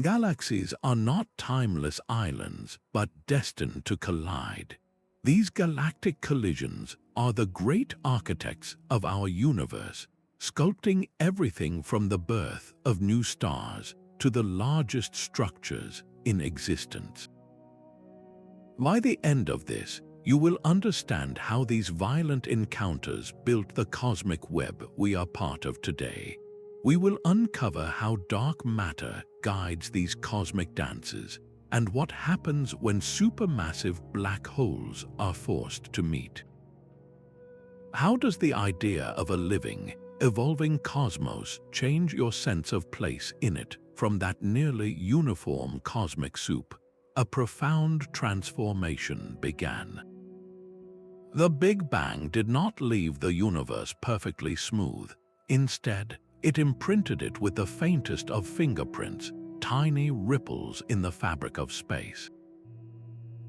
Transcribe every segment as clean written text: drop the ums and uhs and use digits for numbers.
Galaxies are not timeless islands, but destined to collide. These galactic collisions are the great architects of our universe, sculpting everything from the birth of new stars to the largest structures in existence. By the end of this, you will understand how these violent encounters built the cosmic web we are part of today. We will uncover how dark matter guides these cosmic dances and what happens when supermassive black holes are forced to meet. How does the idea of a living, evolving cosmos change your sense of place in it? From that nearly uniform cosmic soup, a profound transformation began. The Big Bang did not leave the universe perfectly smooth. Instead, it imprinted it with the faintest of fingerprints, tiny ripples in the fabric of space.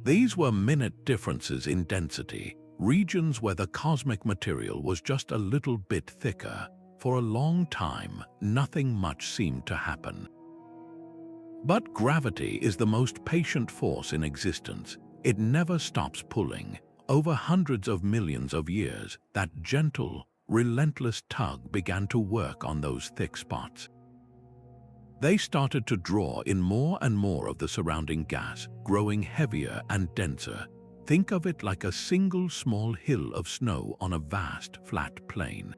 These were minute differences in density, regions where the cosmic material was just a little bit thicker. For a long time, nothing much seemed to happen. But gravity is the most patient force in existence. It never stops pulling. Over hundreds of millions of years, that gentle, relentless tug began to work on those thick spots. They started to draw in more and more of the surrounding gas, growing heavier and denser. Think of it like a single small hill of snow on a vast, flat plain.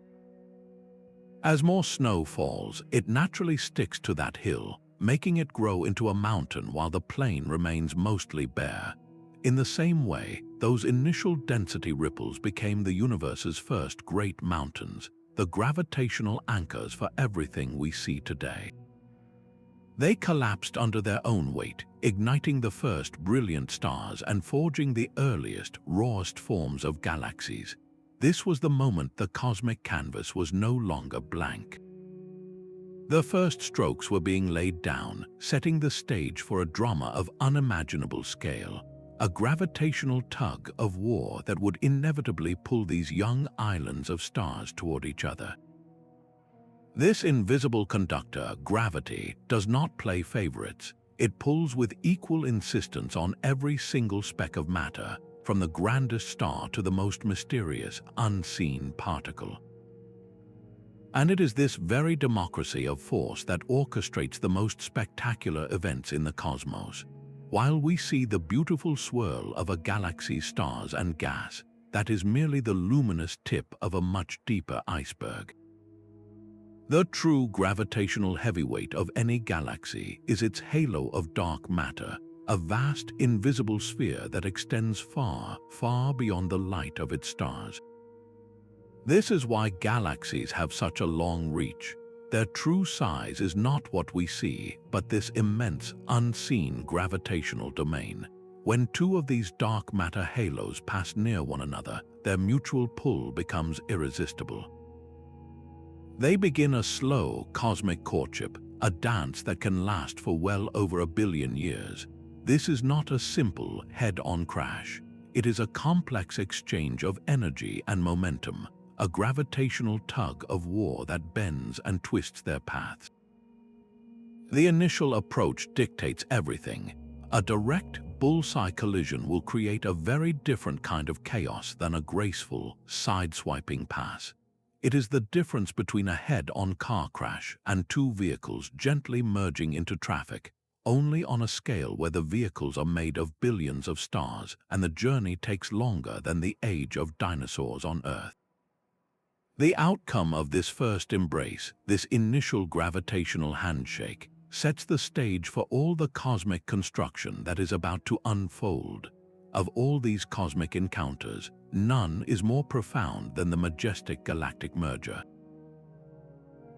As more snow falls, it naturally sticks to that hill, making it grow into a mountain while the plain remains mostly bare. In the same way, those initial density ripples became the universe's first great mountains, the gravitational anchors for everything we see today. They collapsed under their own weight, igniting the first brilliant stars and forging the earliest, rawest forms of galaxies. This was the moment the cosmic canvas was no longer blank. The first strokes were being laid down, setting the stage for a drama of unimaginable scale, a gravitational tug of war that would inevitably pull these young islands of stars toward each other. This invisible conductor, gravity, does not play favorites. It pulls with equal insistence on every single speck of matter, from the grandest star to the most mysterious, unseen particle. And it is this very democracy of force that orchestrates the most spectacular events in the cosmos. While we see the beautiful swirl of a galaxy's stars and gas, that is merely the luminous tip of a much deeper iceberg. The true gravitational heavyweight of any galaxy is its halo of dark matter, a vast, invisible sphere that extends far, far beyond the light of its stars. This is why galaxies have such a long reach. Their true size is not what we see, but this immense, unseen gravitational domain. When two of these dark matter halos pass near one another, their mutual pull becomes irresistible. They begin a slow cosmic courtship, a dance that can last for well over 1 billion years. This is not a simple head-on crash. It is a complex exchange of energy and momentum, a gravitational tug of war that bends and twists their paths. The initial approach dictates everything. A direct, bullseye collision will create a very different kind of chaos than a graceful, side-swiping pass. It is the difference between a head-on car crash and two vehicles gently merging into traffic, only on a scale where the vehicles are made of billions of stars and the journey takes longer than the age of dinosaurs on Earth. The outcome of this first embrace, this initial gravitational handshake, sets the stage for all the cosmic construction that is about to unfold. Of all these cosmic encounters, none is more profound than the majestic galactic merger.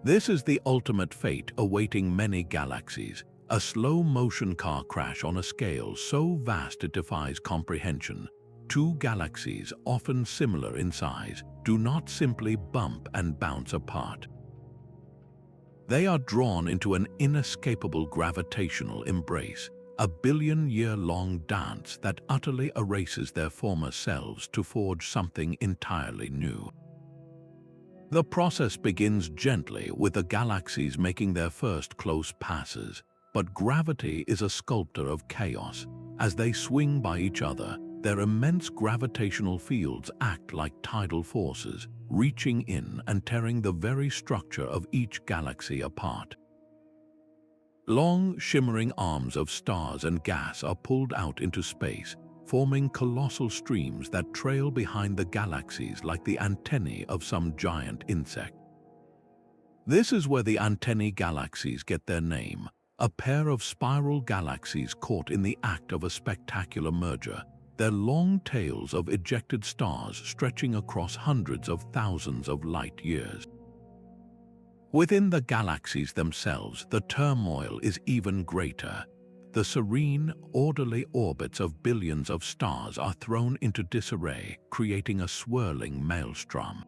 This is the ultimate fate awaiting many galaxies, a slow-motion car crash on a scale so vast it defies comprehension. Two galaxies, often similar in size, do not simply bump and bounce apart. They are drawn into an inescapable gravitational embrace, a billion-year-long dance that utterly erases their former selves to forge something entirely new. The process begins gently with the galaxies making their first close passes. but gravity is a sculptor of chaos. As they swing by each other, their immense gravitational fields act like tidal forces, reaching in and tearing the very structure of each galaxy apart. Long, shimmering arms of stars and gas are pulled out into space, forming colossal streams that trail behind the galaxies like the antennae of some giant insect. This is where the Antennae Galaxies get their name, a pair of spiral galaxies caught in the act of a spectacular merger, their long tails of ejected stars stretching across hundreds of thousands of light years. Within the galaxies themselves, the turmoil is even greater. The serene, orderly orbits of billions of stars are thrown into disarray, creating a swirling maelstrom.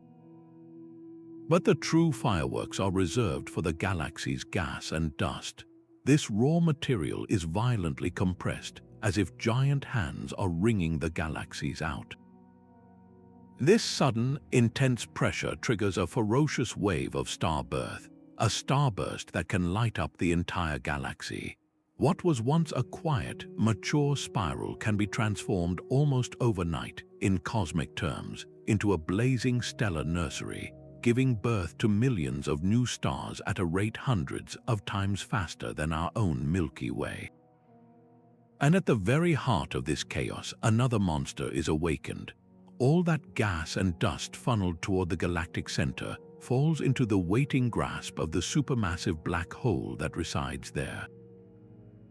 But the true fireworks are reserved for the galaxy's gas and dust. This raw material is violently compressed, as if giant hands are wringing the galaxies out. This sudden, intense pressure triggers a ferocious wave of starbirth, a starburst that can light up the entire galaxy. What was once a quiet, mature spiral can be transformed almost overnight, in cosmic terms, into a blazing stellar nursery, giving birth to millions of new stars at a rate hundreds of times faster than our own Milky Way. And at the very heart of this chaos, another monster is awakened. All that gas and dust funneled toward the galactic center falls into the waiting grasp of the supermassive black hole that resides there.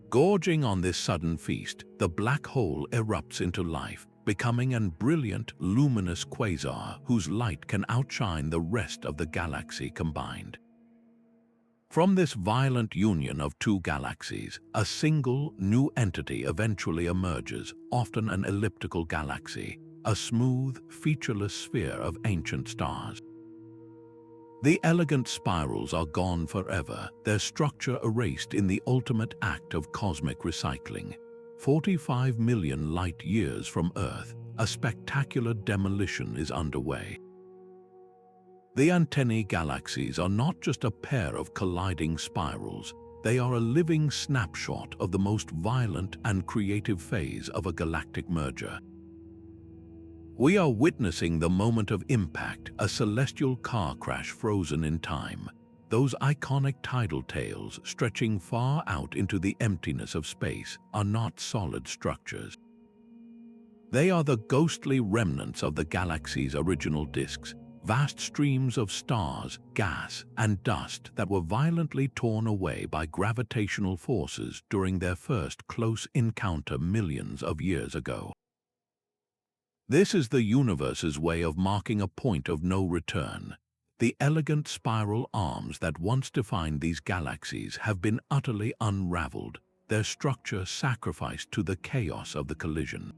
Gorging on this sudden feast, the black hole erupts into life, becoming an brilliant, luminous quasar whose light can outshine the rest of the galaxy combined. From this violent union of two galaxies, a single, new entity eventually emerges, often an elliptical galaxy, a smooth, featureless sphere of ancient stars. The elegant spirals are gone forever, their structure erased in the ultimate act of cosmic recycling. 45 million light-years from Earth, a spectacular demolition is underway. The Antennae Galaxies are not just a pair of colliding spirals, they are a living snapshot of the most violent and creative phase of a galactic merger. We are witnessing the moment of impact, a celestial car crash frozen in time, those iconic tidal tails stretching far out into the emptiness of space are not solid structures. They are the ghostly remnants of the galaxy's original disks, vast streams of stars, gas, and dust that were violently torn away by gravitational forces during their first close encounter millions of years ago. This is the universe's way of marking a point of no return. The elegant spiral arms that once defined these galaxies have been utterly unraveled, their structure sacrificed to the chaos of the collision.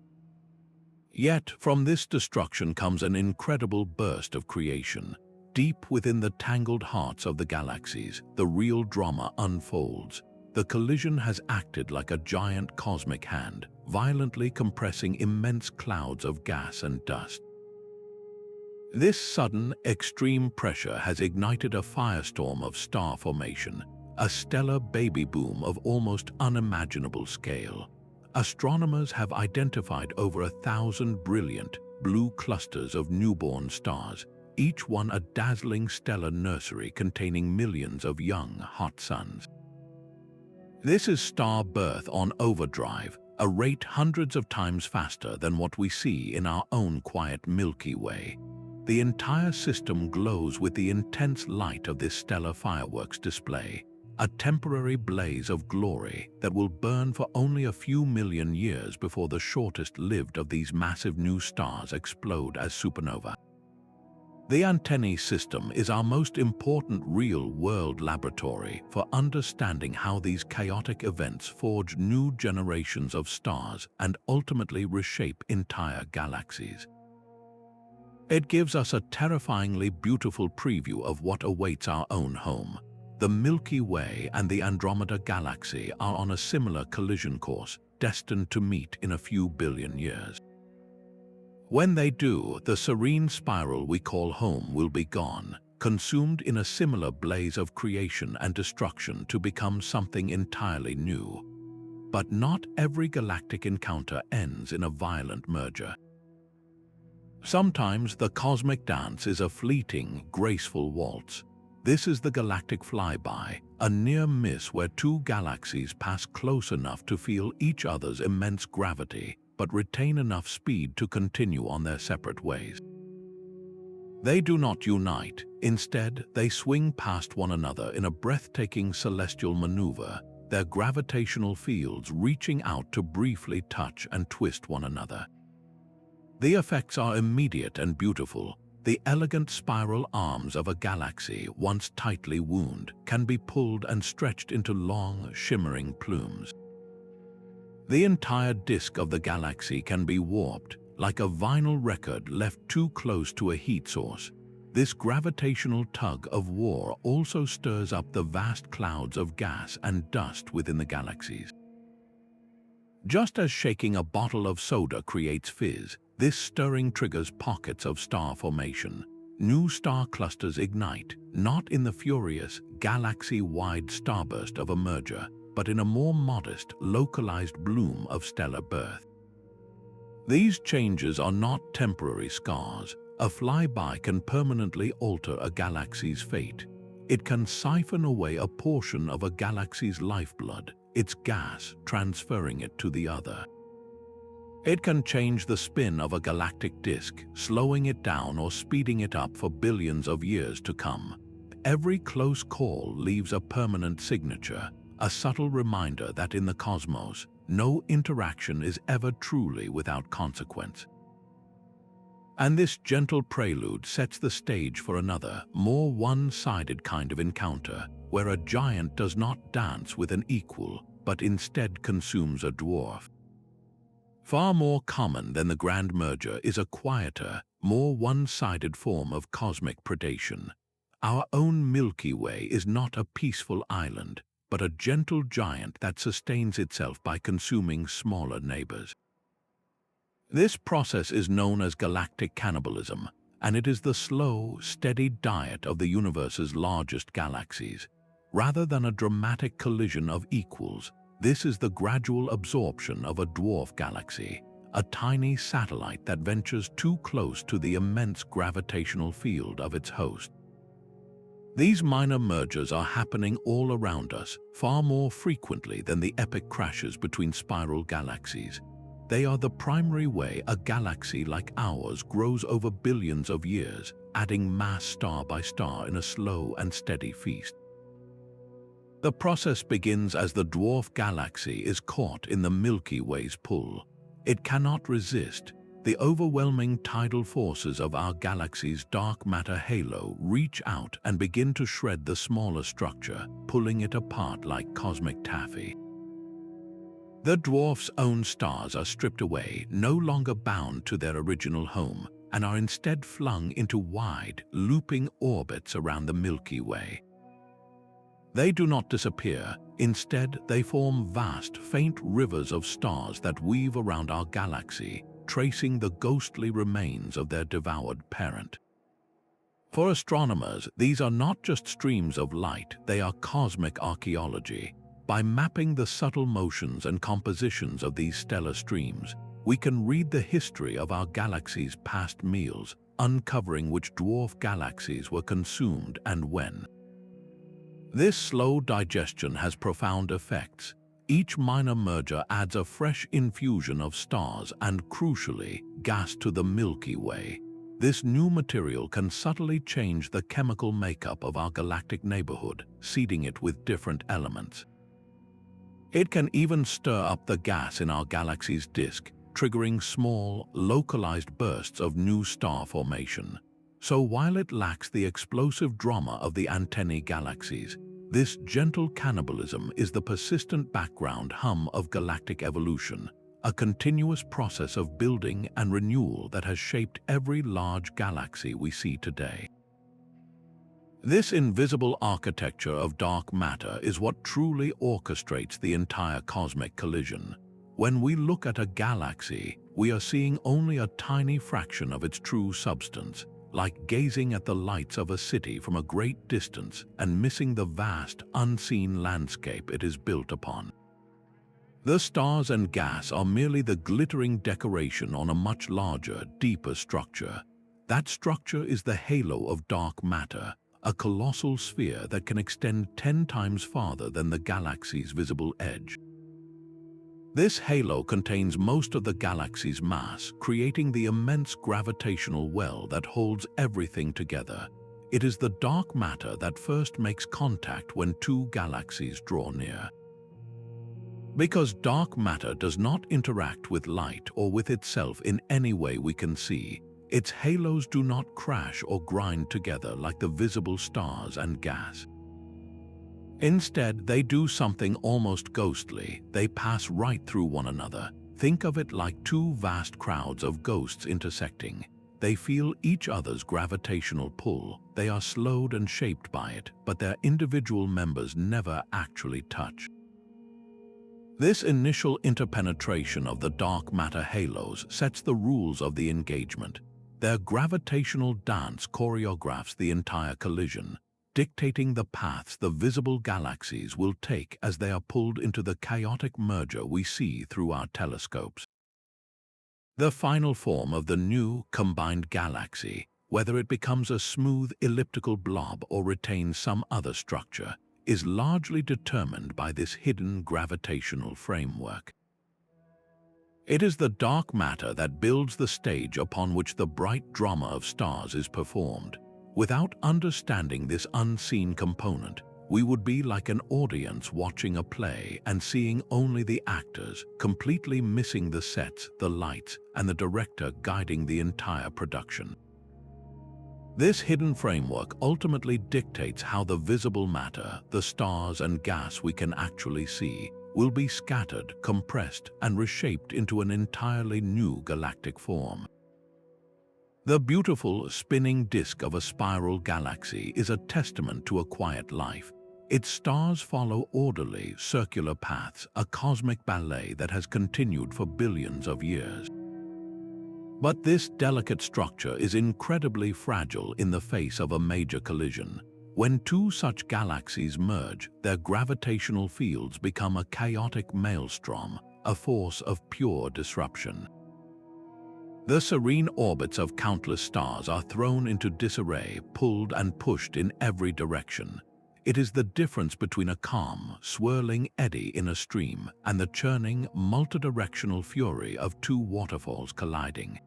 Yet, from this destruction comes an incredible burst of creation. Deep within the tangled hearts of the galaxies, the real drama unfolds. The collision has acted like a giant cosmic hand, violently compressing immense clouds of gas and dust. This sudden, extreme pressure has ignited a firestorm of star formation, a stellar baby boom of almost unimaginable scale. Astronomers have identified over 1,000 brilliant, blue clusters of newborn stars, each one a dazzling stellar nursery containing millions of young, hot suns. This is star birth on overdrive, a rate hundreds of times faster than what we see in our own quiet Milky Way. The entire system glows with the intense light of this stellar fireworks display, a temporary blaze of glory that will burn for only a few million years before the shortest-lived of these massive new stars explode as supernova. The Antennae system is our most important real-world laboratory for understanding how these chaotic events forge new generations of stars and ultimately reshape entire galaxies. It gives us a terrifyingly beautiful preview of what awaits our own home. The Milky Way and the Andromeda galaxy are on a similar collision course, destined to meet in a few billion years. When they do, the serene spiral we call home will be gone, consumed in a similar blaze of creation and destruction to become something entirely new. But not every galactic encounter ends in a violent merger. Sometimes the cosmic dance is a fleeting, graceful waltz. This is the Galactic Flyby, a near miss where two galaxies pass close enough to feel each other's immense gravity, but retain enough speed to continue on their separate ways. They do not unite. Instead, they swing past one another in a breathtaking celestial maneuver, their gravitational fields reaching out to briefly touch and twist one another. The effects are immediate and beautiful. The elegant spiral arms of a galaxy, once tightly wound, can be pulled and stretched into long, shimmering plumes. The entire disk of the galaxy can be warped, like a vinyl record left too close to a heat source. This gravitational tug of war also stirs up the vast clouds of gas and dust within the galaxies. Just as shaking a bottle of soda creates fizz, this stirring triggers pockets of star formation. New star clusters ignite, not in the furious, galaxy-wide starburst of a merger, but in a more modest, localized bloom of stellar birth. These changes are not temporary scars. A flyby can permanently alter a galaxy's fate. It can siphon away a portion of a galaxy's lifeblood, its gas, transferring it to the other. It can change the spin of a galactic disk, slowing it down or speeding it up for billions of years to come. Every close call leaves a permanent signature, a subtle reminder that in the cosmos, no interaction is ever truly without consequence. And this gentle prelude sets the stage for another, more one-sided kind of encounter, where a giant does not dance with an equal, but instead consumes a dwarf. Far more common than the grand merger is a quieter, more one-sided form of cosmic predation. Our own Milky Way is not a peaceful island, but a gentle giant that sustains itself by consuming smaller neighbors. This process is known as galactic cannibalism, and it is the slow, steady diet of the universe's largest galaxies. Rather than a dramatic collision of equals, this is the gradual absorption of a dwarf galaxy, a tiny satellite that ventures too close to the immense gravitational field of its host. These minor mergers are happening all around us, far more frequently than the epic crashes between spiral galaxies. They are the primary way a galaxy like ours grows over billions of years, adding mass star by star in a slow and steady feast. The process begins as the dwarf galaxy is caught in the Milky Way's pull. It cannot resist. The overwhelming tidal forces of our galaxy's dark matter halo reach out and begin to shred the smaller structure, pulling it apart like cosmic taffy. The dwarf's own stars are stripped away, no longer bound to their original home, and are instead flung into wide, looping orbits around the Milky Way. They do not disappear. Instead, they form vast, faint rivers of stars that weave around our galaxy, tracing the ghostly remains of their devoured parent. For astronomers, these are not just streams of light, they are cosmic archaeology. By mapping the subtle motions and compositions of these stellar streams, we can read the history of our galaxy's past meals, uncovering which dwarf galaxies were consumed and when. This slow digestion has profound effects. Each minor merger adds a fresh infusion of stars and, crucially, gas to the Milky Way. This new material can subtly change the chemical makeup of our galactic neighborhood, seeding it with different elements. It can even stir up the gas in our galaxy's disk, triggering small, localized bursts of new star formation. So while it lacks the explosive drama of the Antennae Galaxies, this gentle cannibalism is the persistent background hum of galactic evolution, a continuous process of building and renewal that has shaped every large galaxy we see today. This invisible architecture of dark matter is what truly orchestrates the entire cosmic collision. When we look at a galaxy, we are seeing only a tiny fraction of its true substance, like gazing at the lights of a city from a great distance and missing the vast, unseen landscape it is built upon. The stars and gas are merely the glittering decoration on a much larger, deeper structure. That structure is the halo of dark matter, a colossal sphere that can extend 10 times farther than the galaxy's visible edge. This halo contains most of the galaxy's mass, creating the immense gravitational well that holds everything together. It is the dark matter that first makes contact when two galaxies draw near. Because dark matter does not interact with light or with itself in any way we can see, its halos do not crash or grind together like the visible stars and gas. Instead, they do something almost ghostly. They pass right through one another. Think of it like two vast crowds of ghosts intersecting. They feel each other's gravitational pull. They are slowed and shaped by it, but their individual members never actually touch. This initial interpenetration of the dark matter halos sets the rules of the engagement. Their gravitational dance choreographs the entire collision, dictating the paths the visible galaxies will take as they are pulled into the chaotic merger we see through our telescopes. The final form of the new combined galaxy, whether it becomes a smooth elliptical blob or retains some other structure, is largely determined by this hidden gravitational framework. It is the dark matter that builds the stage upon which the bright drama of stars is performed. Without understanding this unseen component, we would be like an audience watching a play and seeing only the actors, completely missing the sets, the lights, and the director guiding the entire production. This hidden framework ultimately dictates how the visible matter, the stars and gas we can actually see, will be scattered, compressed, and reshaped into an entirely new galactic form. The beautiful spinning disk of a spiral galaxy is a testament to a quiet life. Its stars follow orderly, circular paths, a cosmic ballet that has continued for billions of years. But this delicate structure is incredibly fragile in the face of a major collision. When two such galaxies merge, their gravitational fields become a chaotic maelstrom, a force of pure disruption. The serene orbits of countless stars are thrown into disarray, pulled and pushed in every direction. It is the difference between a calm, swirling eddy in a stream and the churning, multidirectional fury of two waterfalls colliding.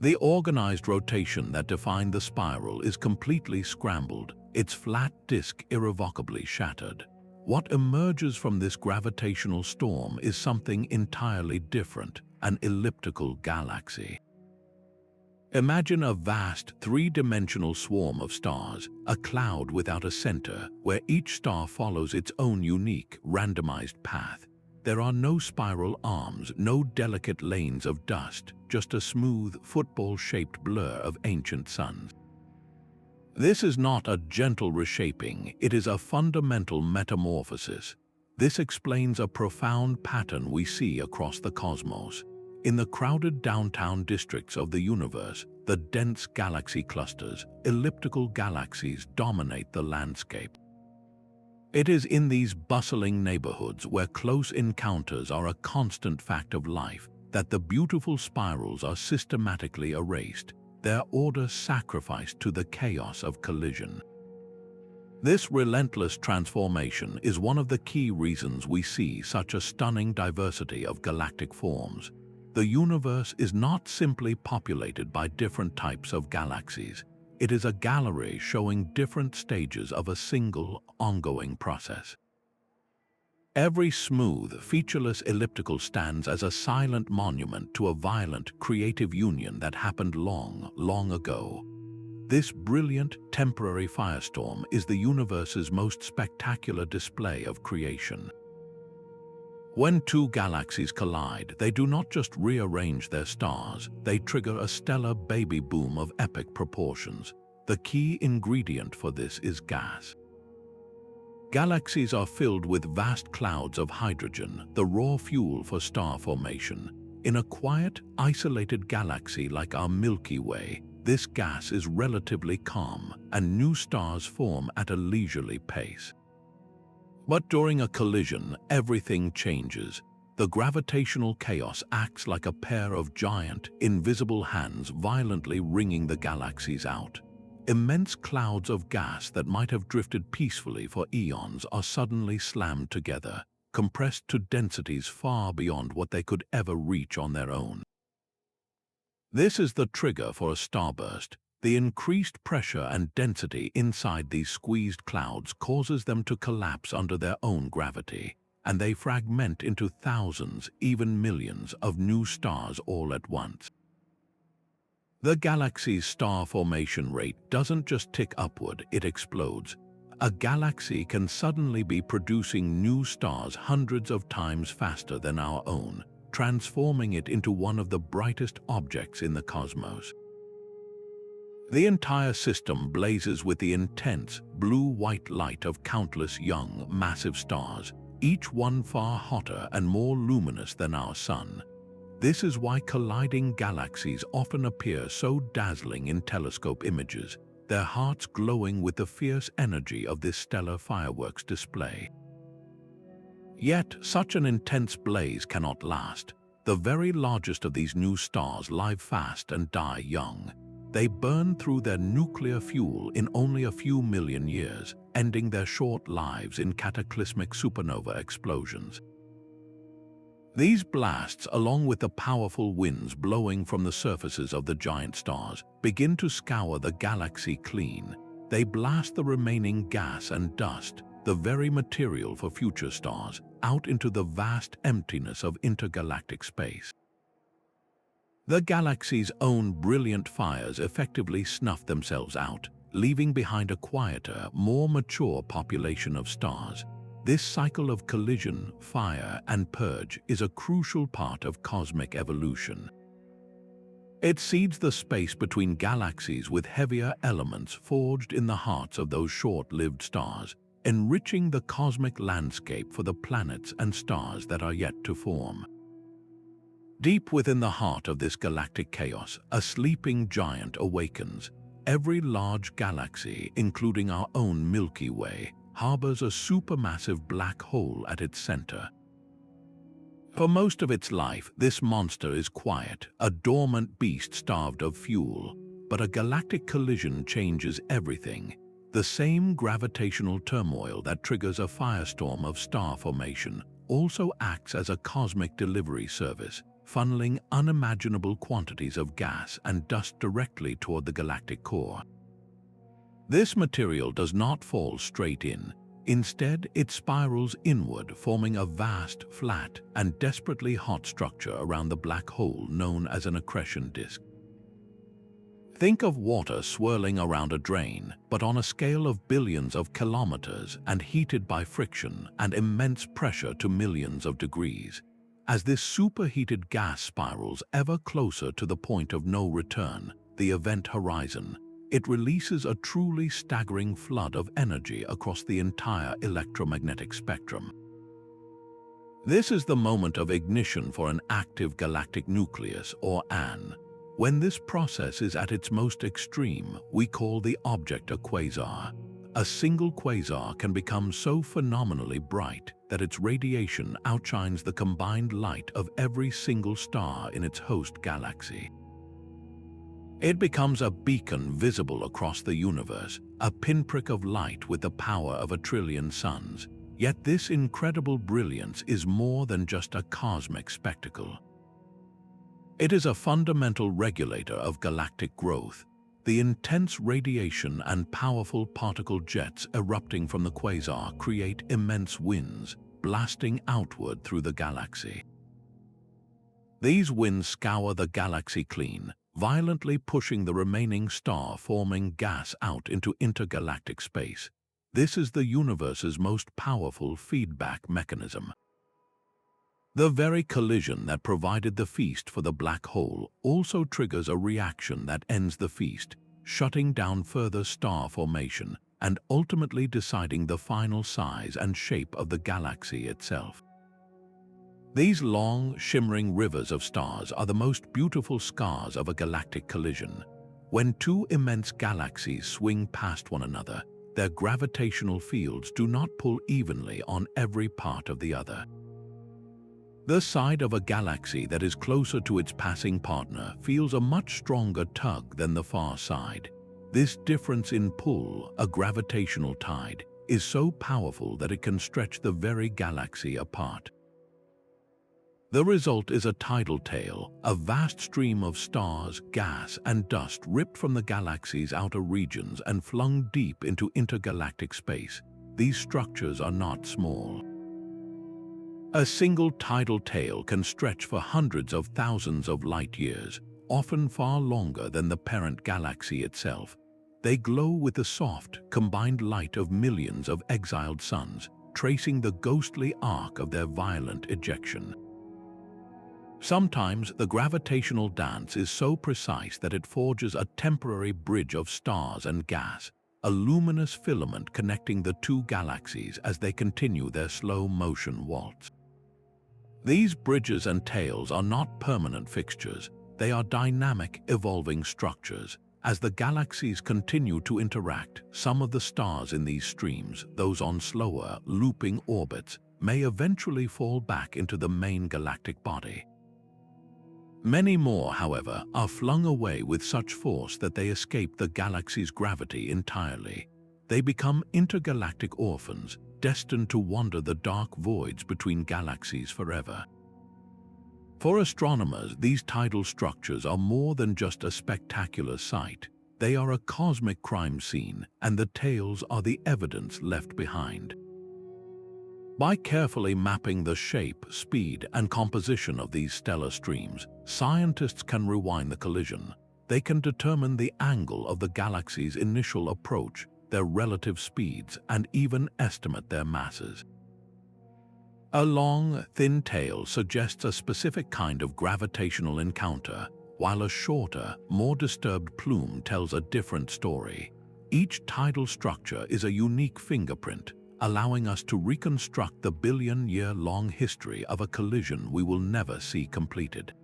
The organized rotation that defined the spiral is completely scrambled, its flat disk irrevocably shattered. What emerges from this gravitational storm is something entirely different, an elliptical galaxy. Imagine a vast, three-dimensional swarm of stars, a cloud without a center, where each star follows its own unique, randomized path. There are no spiral arms, no delicate lanes of dust, just a smooth, football-shaped blur of ancient suns. This is not a gentle reshaping, it is a fundamental metamorphosis. This explains a profound pattern we see across the cosmos. In the crowded downtown districts of the universe, the dense galaxy clusters, elliptical galaxies dominate the landscape. It is in these bustling neighborhoods where close encounters are a constant fact of life that the beautiful spirals are systematically erased, their order sacrificed to the chaos of collision. This relentless transformation is one of the key reasons we see such a stunning diversity of galactic forms. The universe is not simply populated by different types of galaxies. It is a gallery showing different stages of a single, ongoing process. Every smooth, featureless elliptical stands as a silent monument to a violent, creative union that happened long, long ago. This brilliant, temporary firestorm is the universe's most spectacular display of creation. When two galaxies collide, they do not just rearrange their stars, they trigger a stellar baby boom of epic proportions. The key ingredient for this is gas. Galaxies are filled with vast clouds of hydrogen, the raw fuel for star formation. In a quiet, isolated galaxy like our Milky Way, this gas is relatively calm and new stars form at a leisurely pace. But during a collision, everything changes. The gravitational chaos acts like a pair of giant, invisible hands violently wringing the galaxies out. Immense clouds of gas that might have drifted peacefully for eons are suddenly slammed together, compressed to densities far beyond what they could ever reach on their own. This is the trigger for a starburst. The increased pressure and density inside these squeezed clouds causes them to collapse under their own gravity, and they fragment into thousands, even millions, of new stars all at once. The galaxy's star formation rate doesn't just tick upward, it explodes. A galaxy can suddenly be producing new stars hundreds of times faster than our own, transforming it into one of the brightest objects in the cosmos. The entire system blazes with the intense, blue-white light of countless young, massive stars, each one far hotter and more luminous than our Sun. This is why colliding galaxies often appear so dazzling in telescope images, their hearts glowing with the fierce energy of this stellar fireworks display. Yet, such an intense blaze cannot last. The very largest of these new stars live fast and die young. They burn through their nuclear fuel in only a few million years, ending their short lives in cataclysmic supernova explosions. These blasts, along with the powerful winds blowing from the surfaces of the giant stars, begin to scour the galaxy clean. They blast the remaining gas and dust, the very material for future stars, out into the vast emptiness of intergalactic space. The galaxy's own brilliant fires effectively snuff themselves out, leaving behind a quieter, more mature population of stars. This cycle of collision, fire, and purge is a crucial part of cosmic evolution. It seeds the space between galaxies with heavier elements forged in the hearts of those short-lived stars, enriching the cosmic landscape for the planets and stars that are yet to form. Deep within the heart of this galactic chaos, a sleeping giant awakens. Every large galaxy, including our own Milky Way, harbors a supermassive black hole at its center. For most of its life, this monster is quiet, a dormant beast starved of fuel. But a galactic collision changes everything. The same gravitational turmoil that triggers a firestorm of star formation also acts as a cosmic delivery service, funneling unimaginable quantities of gas and dust directly toward the galactic core. This material does not fall straight in. Instead, it spirals inward, forming a vast, flat, and desperately hot structure around the black hole known as an accretion disk. Think of water swirling around a drain, but on a scale of billions of kilometers and heated by friction and immense pressure to millions of degrees. As this superheated gas spirals ever closer to the point of no return, the event horizon, it releases a truly staggering flood of energy across the entire electromagnetic spectrum. This is the moment of ignition for an active galactic nucleus, or AN. When this process is at its most extreme, we call the object a quasar. A single quasar can become so phenomenally bright that its radiation outshines the combined light of every single star in its host galaxy. It becomes a beacon visible across the universe, a pinprick of light with the power of a trillion suns. Yet this incredible brilliance is more than just a cosmic spectacle. It is a fundamental regulator of galactic growth. The intense radiation and powerful particle jets erupting from the quasar create immense winds, blasting outward through the galaxy. These winds scour the galaxy clean, violently pushing the remaining star-forming gas out into intergalactic space. This is the universe's most powerful feedback mechanism. The very collision that provided the feast for the black hole also triggers a reaction that ends the feast, shutting down further star formation and ultimately deciding the final size and shape of the galaxy itself. These long, shimmering rivers of stars are the most beautiful scars of a galactic collision. When two immense galaxies swing past one another, their gravitational fields do not pull evenly on every part of the other. The side of a galaxy that is closer to its passing partner feels a much stronger tug than the far side. This difference in pull, a gravitational tide, is so powerful that it can stretch the very galaxy apart. The result is a tidal tail, a vast stream of stars, gas, and dust ripped from the galaxy's outer regions and flung deep into intergalactic space. These structures are not small. A single tidal tail can stretch for hundreds of thousands of light-years, often far longer than the parent galaxy itself. They glow with the soft, combined light of millions of exiled suns, tracing the ghostly arc of their violent ejection. Sometimes the gravitational dance is so precise that it forges a temporary bridge of stars and gas, a luminous filament connecting the two galaxies as they continue their slow-motion waltz. These bridges and tails are not permanent fixtures, they are dynamic, evolving structures. As the galaxies continue to interact, some of the stars in these streams, those on slower, looping orbits, may eventually fall back into the main galactic body. Many more, however, are flung away with such force that they escape the galaxy's gravity entirely. They become intergalactic orphans, destined to wander the dark voids between galaxies forever. For astronomers, these tidal structures are more than just a spectacular sight. They are a cosmic crime scene, and the tails are the evidence left behind. By carefully mapping the shape, speed, and composition of these stellar streams, scientists can rewind the collision. They can determine the angle of the galaxy's initial approach, their relative speeds, and even estimate their masses. A long, thin tail suggests a specific kind of gravitational encounter, while a shorter, more disturbed plume tells a different story. Each tidal structure is a unique fingerprint, allowing us to reconstruct the billion-year-long history of a collision we will never see completed.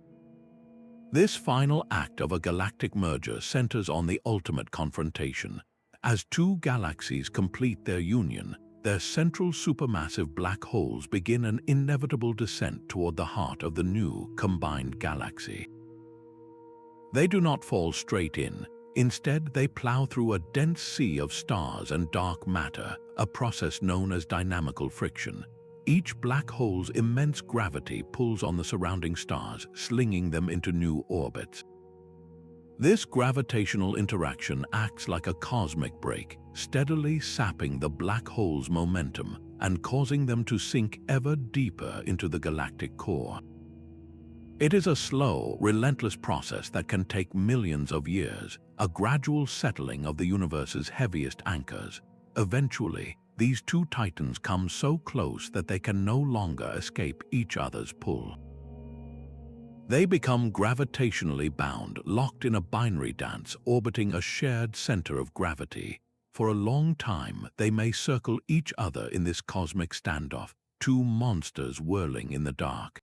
This final act of a galactic merger centers on the ultimate confrontation. As two galaxies complete their union, their central supermassive black holes begin an inevitable descent toward the heart of the new, combined galaxy. They do not fall straight in. Instead, they plow through a dense sea of stars and dark matter, a process known as dynamical friction. Each black hole's immense gravity pulls on the surrounding stars, slinging them into new orbits. This gravitational interaction acts like a cosmic brake, steadily sapping the black hole's momentum and causing them to sink ever deeper into the galactic core. It is a slow, relentless process that can take millions of years, a gradual settling of the universe's heaviest anchors. Eventually, these two titans come so close that they can no longer escape each other's pull. They become gravitationally bound, locked in a binary dance orbiting a shared center of gravity. For a long time, they may circle each other in this cosmic standoff, two monsters whirling in the dark.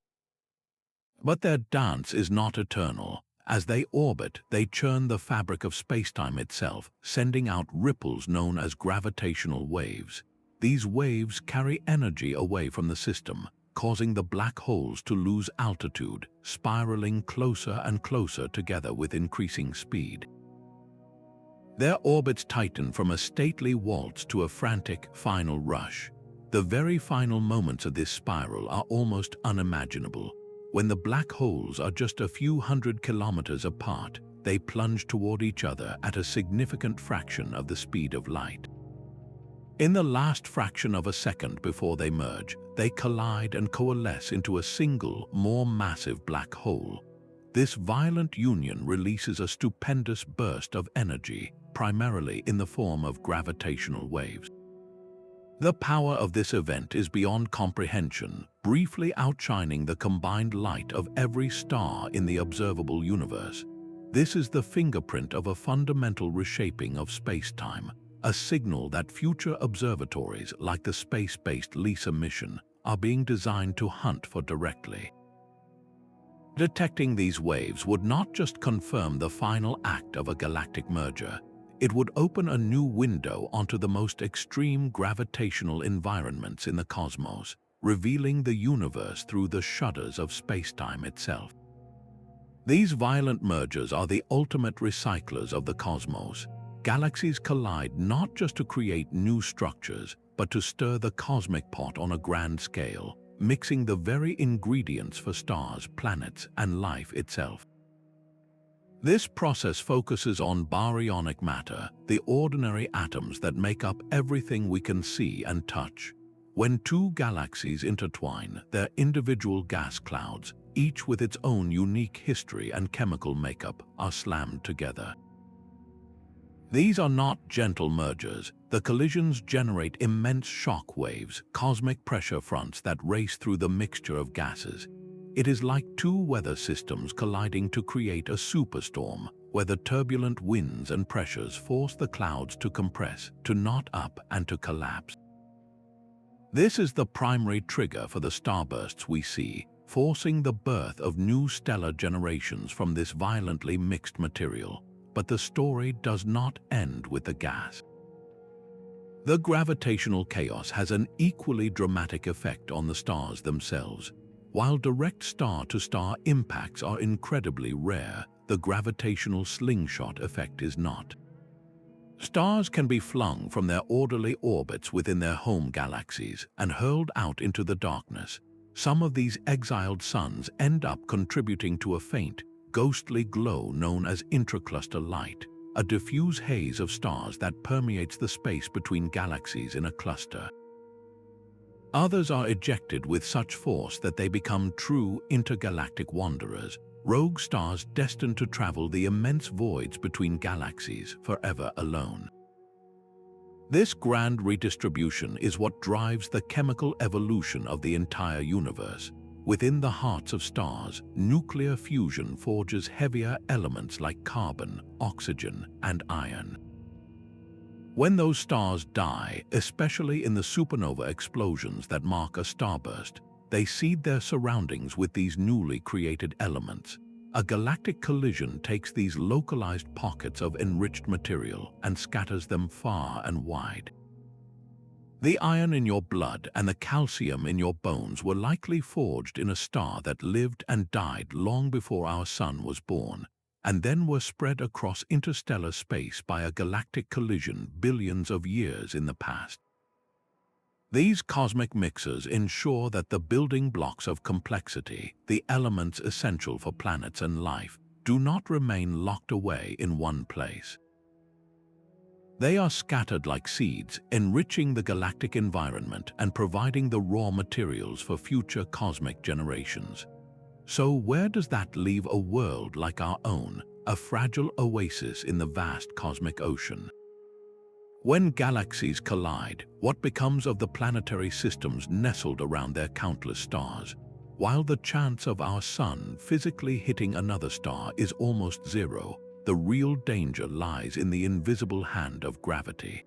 But their dance is not eternal. As they orbit, they churn the fabric of spacetime itself, sending out ripples known as gravitational waves. These waves carry energy away from the system, causing the black holes to lose altitude, spiraling closer and closer together with increasing speed. Their orbits tighten from a stately waltz to a frantic, final rush. The very final moments of this spiral are almost unimaginable. When the black holes are just a few hundred kilometers apart, they plunge toward each other at a significant fraction of the speed of light. In the last fraction of a second before they merge, they collide and coalesce into a single, more massive black hole. This violent union releases a stupendous burst of energy, primarily in the form of gravitational waves. The power of this event is beyond comprehension, briefly outshining the combined light of every star in the observable universe. This is the fingerprint of a fundamental reshaping of space-time, a signal that future observatories like the space-based LISA mission are being designed to hunt for directly. Detecting these waves would not just confirm the final act of a galactic merger, it would open a new window onto the most extreme gravitational environments in the cosmos, revealing the universe through the shudders of spacetime itself. These violent mergers are the ultimate recyclers of the cosmos. Galaxies collide not just to create new structures, but to stir the cosmic pot on a grand scale, mixing the very ingredients for stars, planets, and life itself. This process focuses on baryonic matter, the ordinary atoms that make up everything we can see and touch. When two galaxies intertwine, their individual gas clouds, each with its own unique history and chemical makeup, are slammed together. These are not gentle mergers. The collisions generate immense shock waves, cosmic pressure fronts that race through the mixture of gases. It is like two weather systems colliding to create a superstorm, where the turbulent winds and pressures force the clouds to compress, to knot up, and to collapse. This is the primary trigger for the starbursts we see, forcing the birth of new stellar generations from this violently mixed material. But the story does not end with the gas. The gravitational chaos has an equally dramatic effect on the stars themselves. While direct star-to-star impacts are incredibly rare, the gravitational slingshot effect is not. Stars can be flung from their orderly orbits within their home galaxies and hurled out into the darkness. Some of these exiled suns end up contributing to a faint, ghostly glow known as intracluster light, a diffuse haze of stars that permeates the space between galaxies in a cluster. Others are ejected with such force that they become true intergalactic wanderers, rogue stars destined to travel the immense voids between galaxies forever alone. This grand redistribution is what drives the chemical evolution of the entire universe. Within the hearts of stars, nuclear fusion forges heavier elements like carbon, oxygen, and iron. When those stars die, especially in the supernova explosions that mark a starburst, they seed their surroundings with these newly created elements. A galactic collision takes these localized pockets of enriched material and scatters them far and wide. The iron in your blood and the calcium in your bones were likely forged in a star that lived and died long before our sun was born, and then were spread across interstellar space by a galactic collision billions of years in the past. These cosmic mixers ensure that the building blocks of complexity, the elements essential for planets and life, do not remain locked away in one place. They are scattered like seeds, enriching the galactic environment and providing the raw materials for future cosmic generations. So where does that leave a world like our own, a fragile oasis in the vast cosmic ocean? When galaxies collide, what becomes of the planetary systems nestled around their countless stars? While the chance of our sun physically hitting another star is almost zero, the real danger lies in the invisible hand of gravity.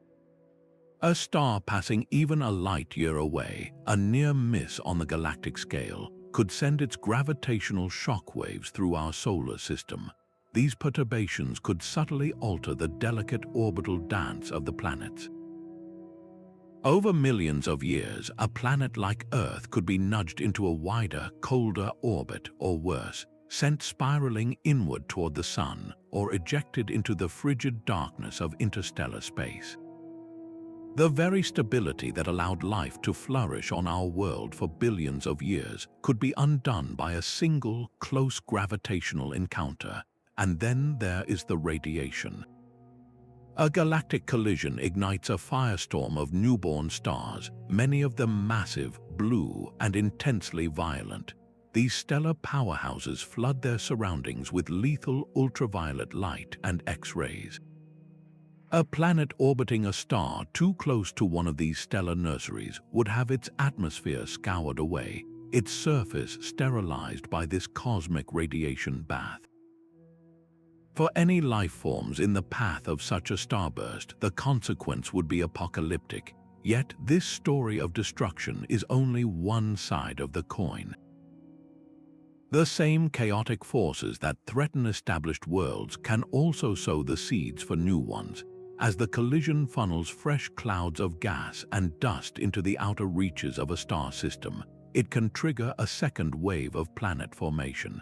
A star passing even a light year away, a near miss on the galactic scale, could send its gravitational shockwaves through our solar system. These perturbations could subtly alter the delicate orbital dance of the planets. Over millions of years, a planet like Earth could be nudged into a wider, colder orbit, or worse, sent spiraling inward toward the sun, or ejected into the frigid darkness of interstellar space. The very stability that allowed life to flourish on our world for billions of years could be undone by a single, close gravitational encounter, and then there is the radiation. A galactic collision ignites a firestorm of newborn stars, many of them massive, blue, and intensely violent. These stellar powerhouses flood their surroundings with lethal ultraviolet light and X-rays. A planet orbiting a star too close to one of these stellar nurseries would have its atmosphere scoured away, its surface sterilized by this cosmic radiation bath. For any life forms in the path of such a starburst, the consequence would be apocalyptic. Yet this story of destruction is only one side of the coin. The same chaotic forces that threaten established worlds can also sow the seeds for new ones. As the collision funnels fresh clouds of gas and dust into the outer reaches of a star system, it can trigger a second wave of planet formation.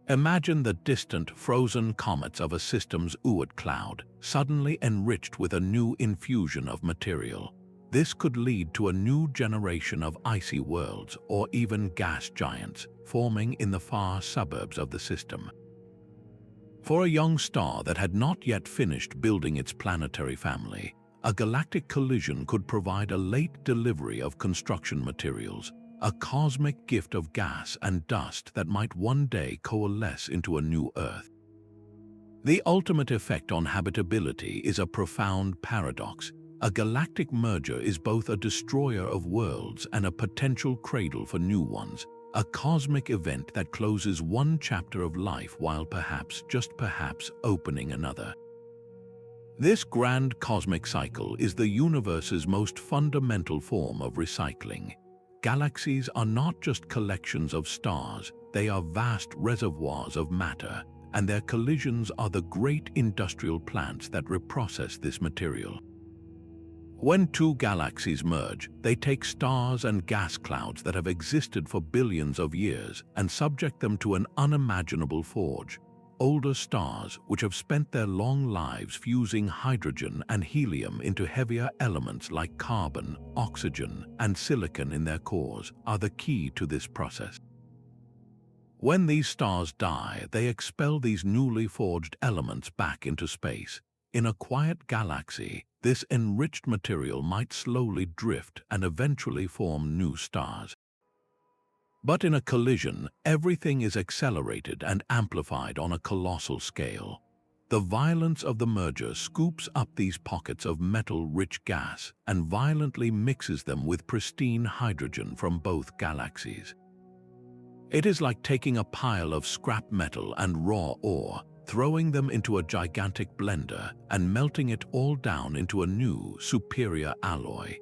Imagine the distant, frozen comets of a system's Oort cloud, suddenly enriched with a new infusion of material. This could lead to a new generation of icy worlds or even gas giants forming in the far suburbs of the system. For a young star that had not yet finished building its planetary family, a galactic collision could provide a late delivery of construction materials, a cosmic gift of gas and dust that might one day coalesce into a new Earth. The ultimate effect on habitability is a profound paradox. A galactic merger is both a destroyer of worlds and a potential cradle for new ones, a cosmic event that closes one chapter of life while perhaps, just perhaps, opening another. This grand cosmic cycle is the universe's most fundamental form of recycling. Galaxies are not just collections of stars, they are vast reservoirs of matter, and their collisions are the great industrial plants that reprocess this material. When two galaxies merge, they take stars and gas clouds that have existed for billions of years and subject them to an unimaginable forge. Older stars, which have spent their long lives fusing hydrogen and helium into heavier elements like carbon, oxygen, and silicon in their cores, are the key to this process. When these stars die, they expel these newly forged elements back into space. In a quiet galaxy, this enriched material might slowly drift and eventually form new stars. But in a collision, everything is accelerated and amplified on a colossal scale. The violence of the merger scoops up these pockets of metal-rich gas and violently mixes them with pristine hydrogen from both galaxies. It is like taking a pile of scrap metal and raw ore, throwing them into a gigantic blender and melting it all down into a new, superior alloy.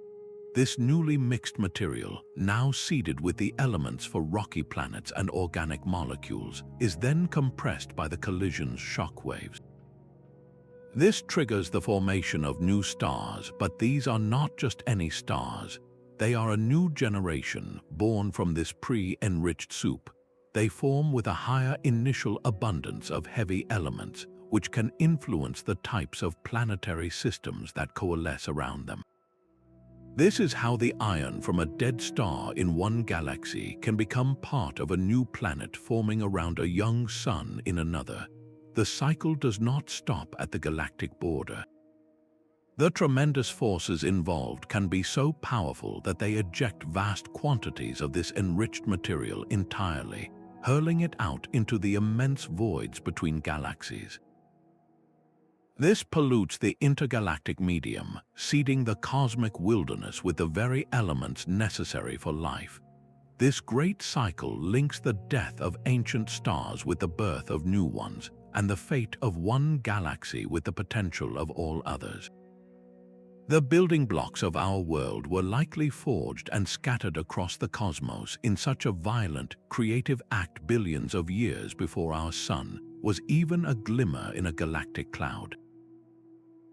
This newly mixed material, now seeded with the elements for rocky planets and organic molecules, is then compressed by the collision's shock waves. This triggers the formation of new stars, but these are not just any stars. They are a new generation born from this pre-enriched soup. They form with a higher initial abundance of heavy elements, which can influence the types of planetary systems that coalesce around them. This is how the iron from a dead star in one galaxy can become part of a new planet forming around a young sun in another. The cycle does not stop at the galactic border. The tremendous forces involved can be so powerful that they eject vast quantities of this enriched material entirely, hurling it out into the immense voids between galaxies. This pollutes the intergalactic medium, seeding the cosmic wilderness with the very elements necessary for life. This great cycle links the death of ancient stars with the birth of new ones, and the fate of one galaxy with the potential of all others. The building blocks of our world were likely forged and scattered across the cosmos in such a violent, creative act billions of years before our sun was even a glimmer in a galactic cloud.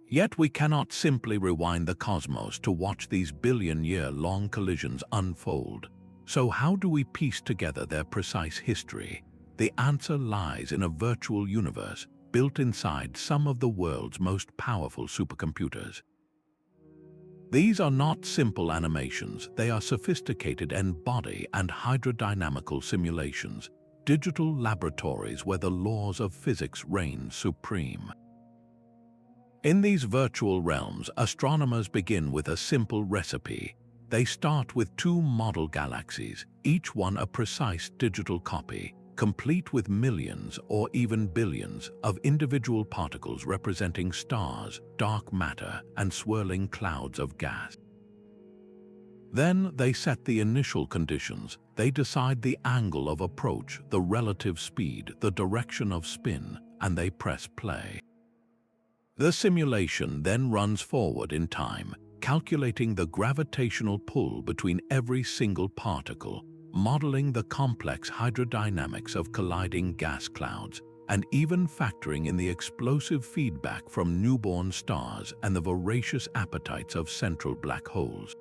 Yet we cannot simply rewind the cosmos to watch these billion-year-long collisions unfold. So how do we piece together their precise history? The answer lies in a virtual universe built inside some of the world's most powerful supercomputers. These are not simple animations, they are sophisticated n-body and hydrodynamical simulations, digital laboratories where the laws of physics reign supreme. In these virtual realms, astronomers begin with a simple recipe. They start with two model galaxies, each one a precise digital copy, complete with millions or even billions of individual particles representing stars, dark matter, and swirling clouds of gas. Then they set the initial conditions. They decide the angle of approach, the relative speed, the direction of spin, and they press play. The simulation then runs forward in time, calculating the gravitational pull between every single particle, modeling the complex hydrodynamics of colliding gas clouds, and even factoring in the explosive feedback from newborn stars and the voracious appetites of central black holes.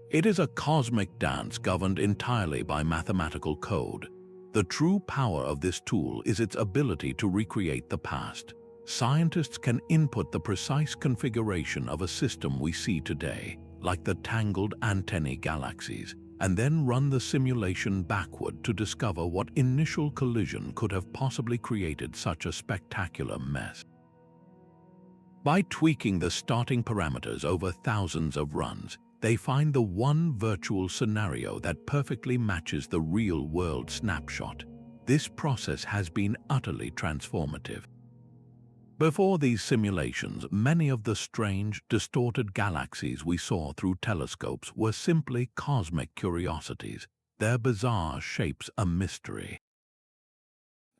It is a cosmic dance governed entirely by mathematical code. The true power of this tool is its ability to recreate the past. Scientists can input the precise configuration of a system we see today, like the tangled Antennae Galaxies, and then run the simulation backward to discover what initial collision could have possibly created such a spectacular mess. By tweaking the starting parameters over thousands of runs, they find the one virtual scenario that perfectly matches the real-world snapshot. This process has been utterly transformative. Before these simulations, many of the strange, distorted galaxies we saw through telescopes were simply cosmic curiosities, their bizarre shapes a mystery.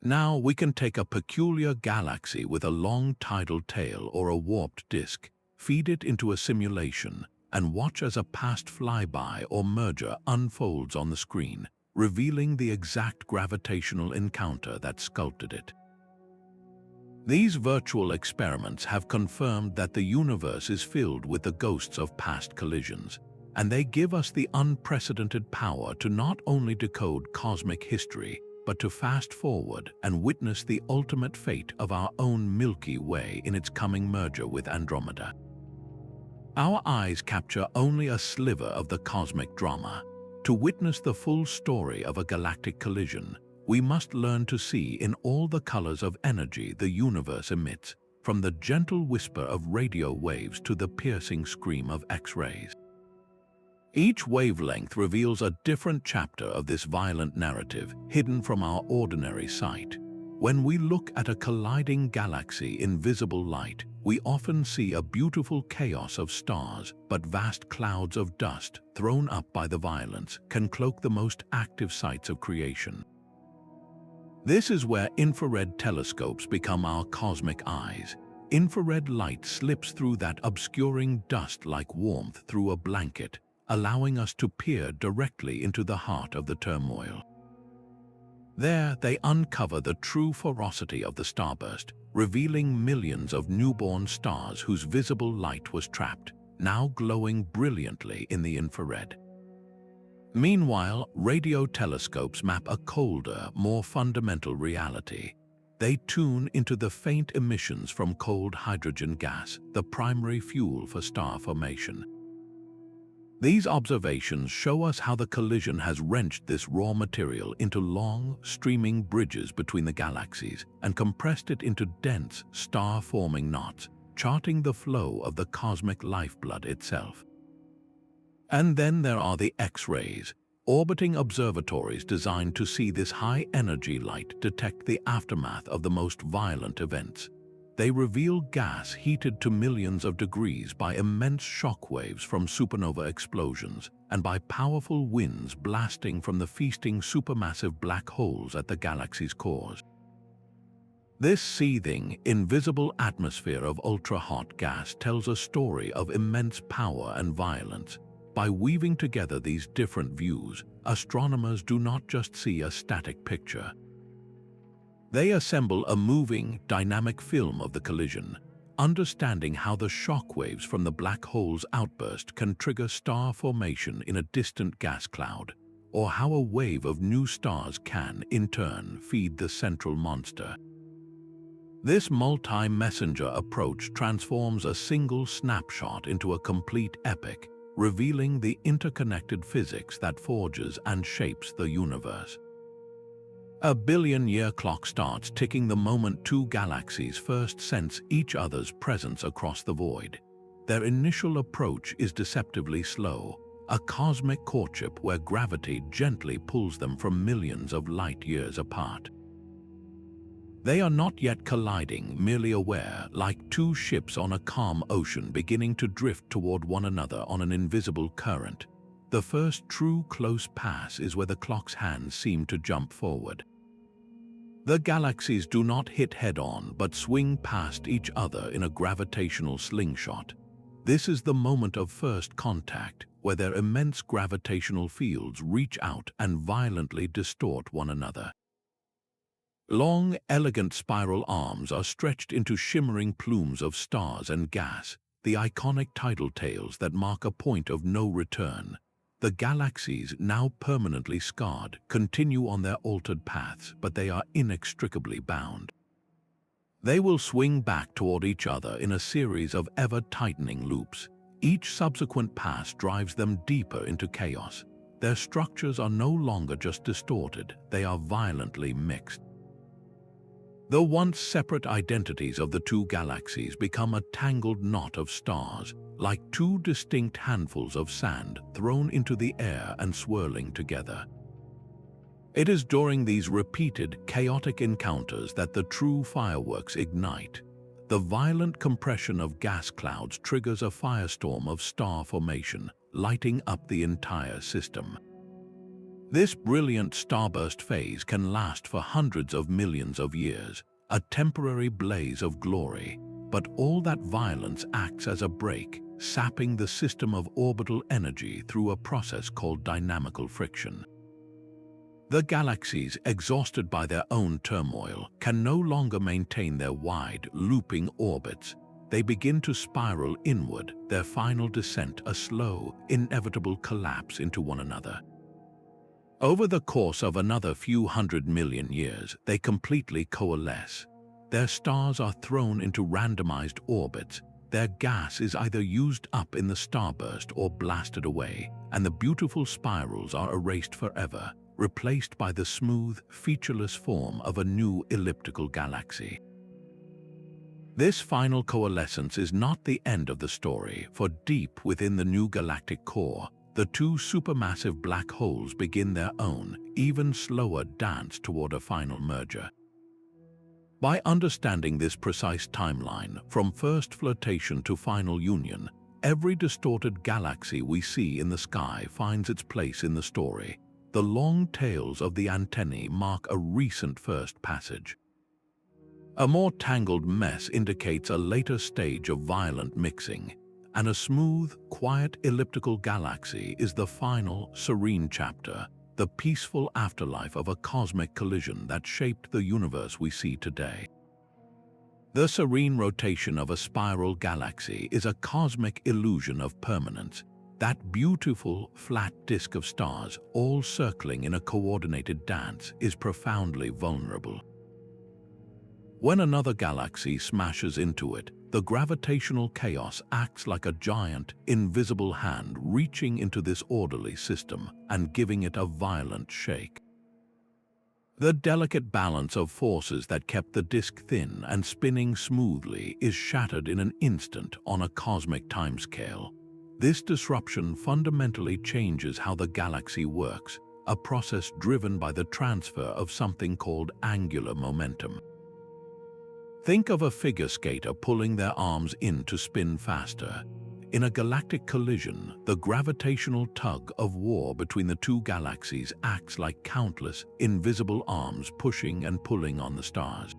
Now we can take a peculiar galaxy with a long tidal tail or a warped disk, feed it into a simulation, and watch as a past flyby or merger unfolds on the screen, revealing the exact gravitational encounter that sculpted it. These virtual experiments have confirmed that the universe is filled with the ghosts of past collisions, and they give us the unprecedented power to not only decode cosmic history, but to fast forward and witness the ultimate fate of our own Milky Way in its coming merger with Andromeda. Our eyes capture only a sliver of the cosmic drama. To witness the full story of a galactic collision, we must learn to see in all the colors of energy the universe emits, from the gentle whisper of radio waves to the piercing scream of X-rays. Each wavelength reveals a different chapter of this violent narrative, hidden from our ordinary sight. When we look at a colliding galaxy in visible light, we often see a beautiful chaos of stars, but vast clouds of dust, thrown up by the violence, can cloak the most active sites of creation. This is where infrared telescopes become our cosmic eyes. Infrared light slips through that obscuring dust like warmth through a blanket, allowing us to peer directly into the heart of the turmoil. There, they uncover the true ferocity of the starburst, revealing millions of newborn stars whose visible light was trapped, now glowing brilliantly in the infrared. Meanwhile, radio telescopes map a colder, more fundamental reality. They tune into the faint emissions from cold hydrogen gas, the primary fuel for star formation. These observations show us how the collision has wrenched this raw material into long, streaming bridges between the galaxies and compressed it into dense, star-forming knots, charting the flow of the cosmic lifeblood itself. And then there are the X-rays, orbiting observatories designed to see this high-energy light detect the aftermath of the most violent events. They reveal gas heated to millions of degrees by immense shock waves from supernova explosions and by powerful winds blasting from the feasting supermassive black holes at the galaxy's cores. This seething, invisible atmosphere of ultra-hot gas tells a story of immense power and violence. By weaving together these different views, astronomers do not just see a static picture. They assemble a moving, dynamic film of the collision, understanding how the shock waves from the black hole's outburst can trigger star formation in a distant gas cloud, or how a wave of new stars can, in turn, feed the central monster. This multi-messenger approach transforms a single snapshot into a complete epic, revealing the interconnected physics that forges and shapes the universe. A billion-year clock starts ticking the moment two galaxies first sense each other's presence across the void. Their initial approach is deceptively slow, a cosmic courtship where gravity gently pulls them from millions of light-years apart. They are not yet colliding, merely aware, like two ships on a calm ocean beginning to drift toward one another on an invisible current. The first true close pass is where the clock's hands seem to jump forward. The galaxies do not hit head-on, but swing past each other in a gravitational slingshot. This is the moment of first contact, where their immense gravitational fields reach out and violently distort one another. Long, elegant spiral arms are stretched into shimmering plumes of stars and gas, the iconic tidal tails that mark a point of no return. The galaxies, now permanently scarred, continue on their altered paths, but they are inextricably bound. They will swing back toward each other in a series of ever-tightening loops. Each subsequent pass drives them deeper into chaos. Their structures are no longer just distorted, they are violently mixed. The once separate identities of the two galaxies become a tangled knot of stars, like two distinct handfuls of sand thrown into the air and swirling together. It is during these repeated, chaotic encounters that the true fireworks ignite. The violent compression of gas clouds triggers a firestorm of star formation, lighting up the entire system. This brilliant starburst phase can last for hundreds of millions of years, a temporary blaze of glory, but all that violence acts as a brake, sapping the system of orbital energy through a process called dynamical friction. The galaxies, exhausted by their own turmoil, can no longer maintain their wide, looping orbits. They begin to spiral inward, their final descent a slow, inevitable collapse into one another. Over the course of another few 100 million years, they completely coalesce. Their stars are thrown into randomized orbits. Their gas is either used up in the starburst or blasted away, and the beautiful spirals are erased forever, replaced by the smooth, featureless form of a new elliptical galaxy. This final coalescence is not the end of the story, for deep within the new galactic core, the two supermassive black holes begin their own, even slower dance toward a final merger. By understanding this precise timeline, from first flirtation to final union, every distorted galaxy we see in the sky finds its place in the story. The long tails of the antennae mark a recent first passage. A more tangled mess indicates a later stage of violent mixing, and a smooth, quiet elliptical galaxy is the final, serene chapter, the peaceful afterlife of a cosmic collision that shaped the universe we see today. The serene rotation of a spiral galaxy is a cosmic illusion of permanence. That beautiful, flat disk of stars, all circling in a coordinated dance, is profoundly vulnerable. When another galaxy smashes into it, the gravitational chaos acts like a giant, invisible hand reaching into this orderly system and giving it a violent shake. The delicate balance of forces that kept the disk thin and spinning smoothly is shattered in an instant on a cosmic timescale. This disruption fundamentally changes how the galaxy works, a process driven by the transfer of something called angular momentum. Think of a figure skater pulling their arms in to spin faster. In a galactic collision, the gravitational tug of war between the two galaxies acts like countless, invisible arms pushing and pulling on the stars.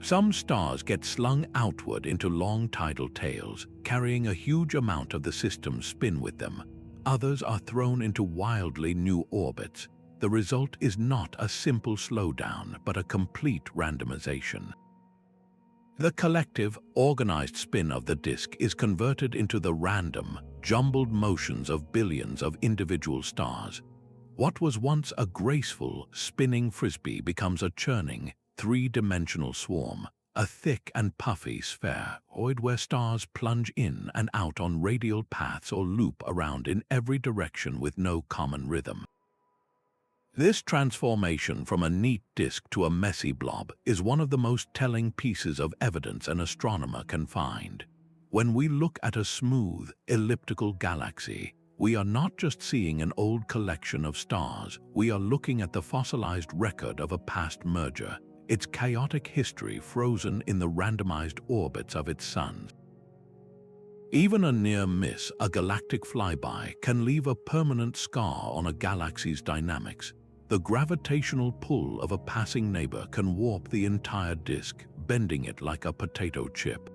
Some stars get slung outward into long tidal tails, carrying a huge amount of the system's spin with them. Others are thrown into wildly new orbits. The result is not a simple slowdown, but a complete randomization. The collective, organized spin of the disk is converted into the random, jumbled motions of billions of individual stars. What was once a graceful, spinning frisbee becomes a churning, three-dimensional swarm, a thick and puffy spheroid where stars plunge in and out on radial paths or loop around in every direction with no common rhythm. This transformation from a neat disk to a messy blob is one of the most telling pieces of evidence an astronomer can find. When we look at a smooth, elliptical galaxy, we are not just seeing an old collection of stars, we are looking at the fossilized record of a past merger, its chaotic history frozen in the randomized orbits of its suns. Even a near miss, a galactic flyby, can leave a permanent scar on a galaxy's dynamics. The gravitational pull of a passing neighbor can warp the entire disk, bending it like a potato chip.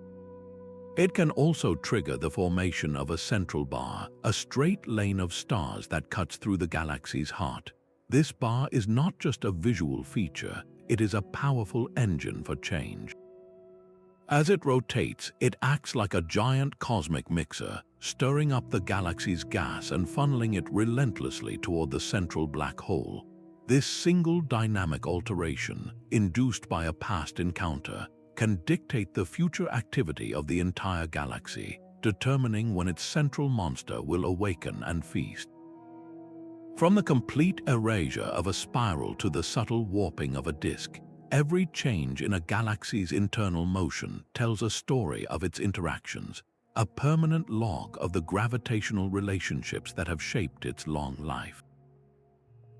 It can also trigger the formation of a central bar, a straight lane of stars that cuts through the galaxy's heart. This bar is not just a visual feature, it is a powerful engine for change. As it rotates, it acts like a giant cosmic mixer, stirring up the galaxy's gas and funneling it relentlessly toward the central black hole. This single dynamic alteration, induced by a past encounter, can dictate the future activity of the entire galaxy, determining when its central monster will awaken and feast. From the complete erasure of a spiral to the subtle warping of a disk, every change in a galaxy's internal motion tells a story of its interactions, a permanent log of the gravitational relationships that have shaped its long life.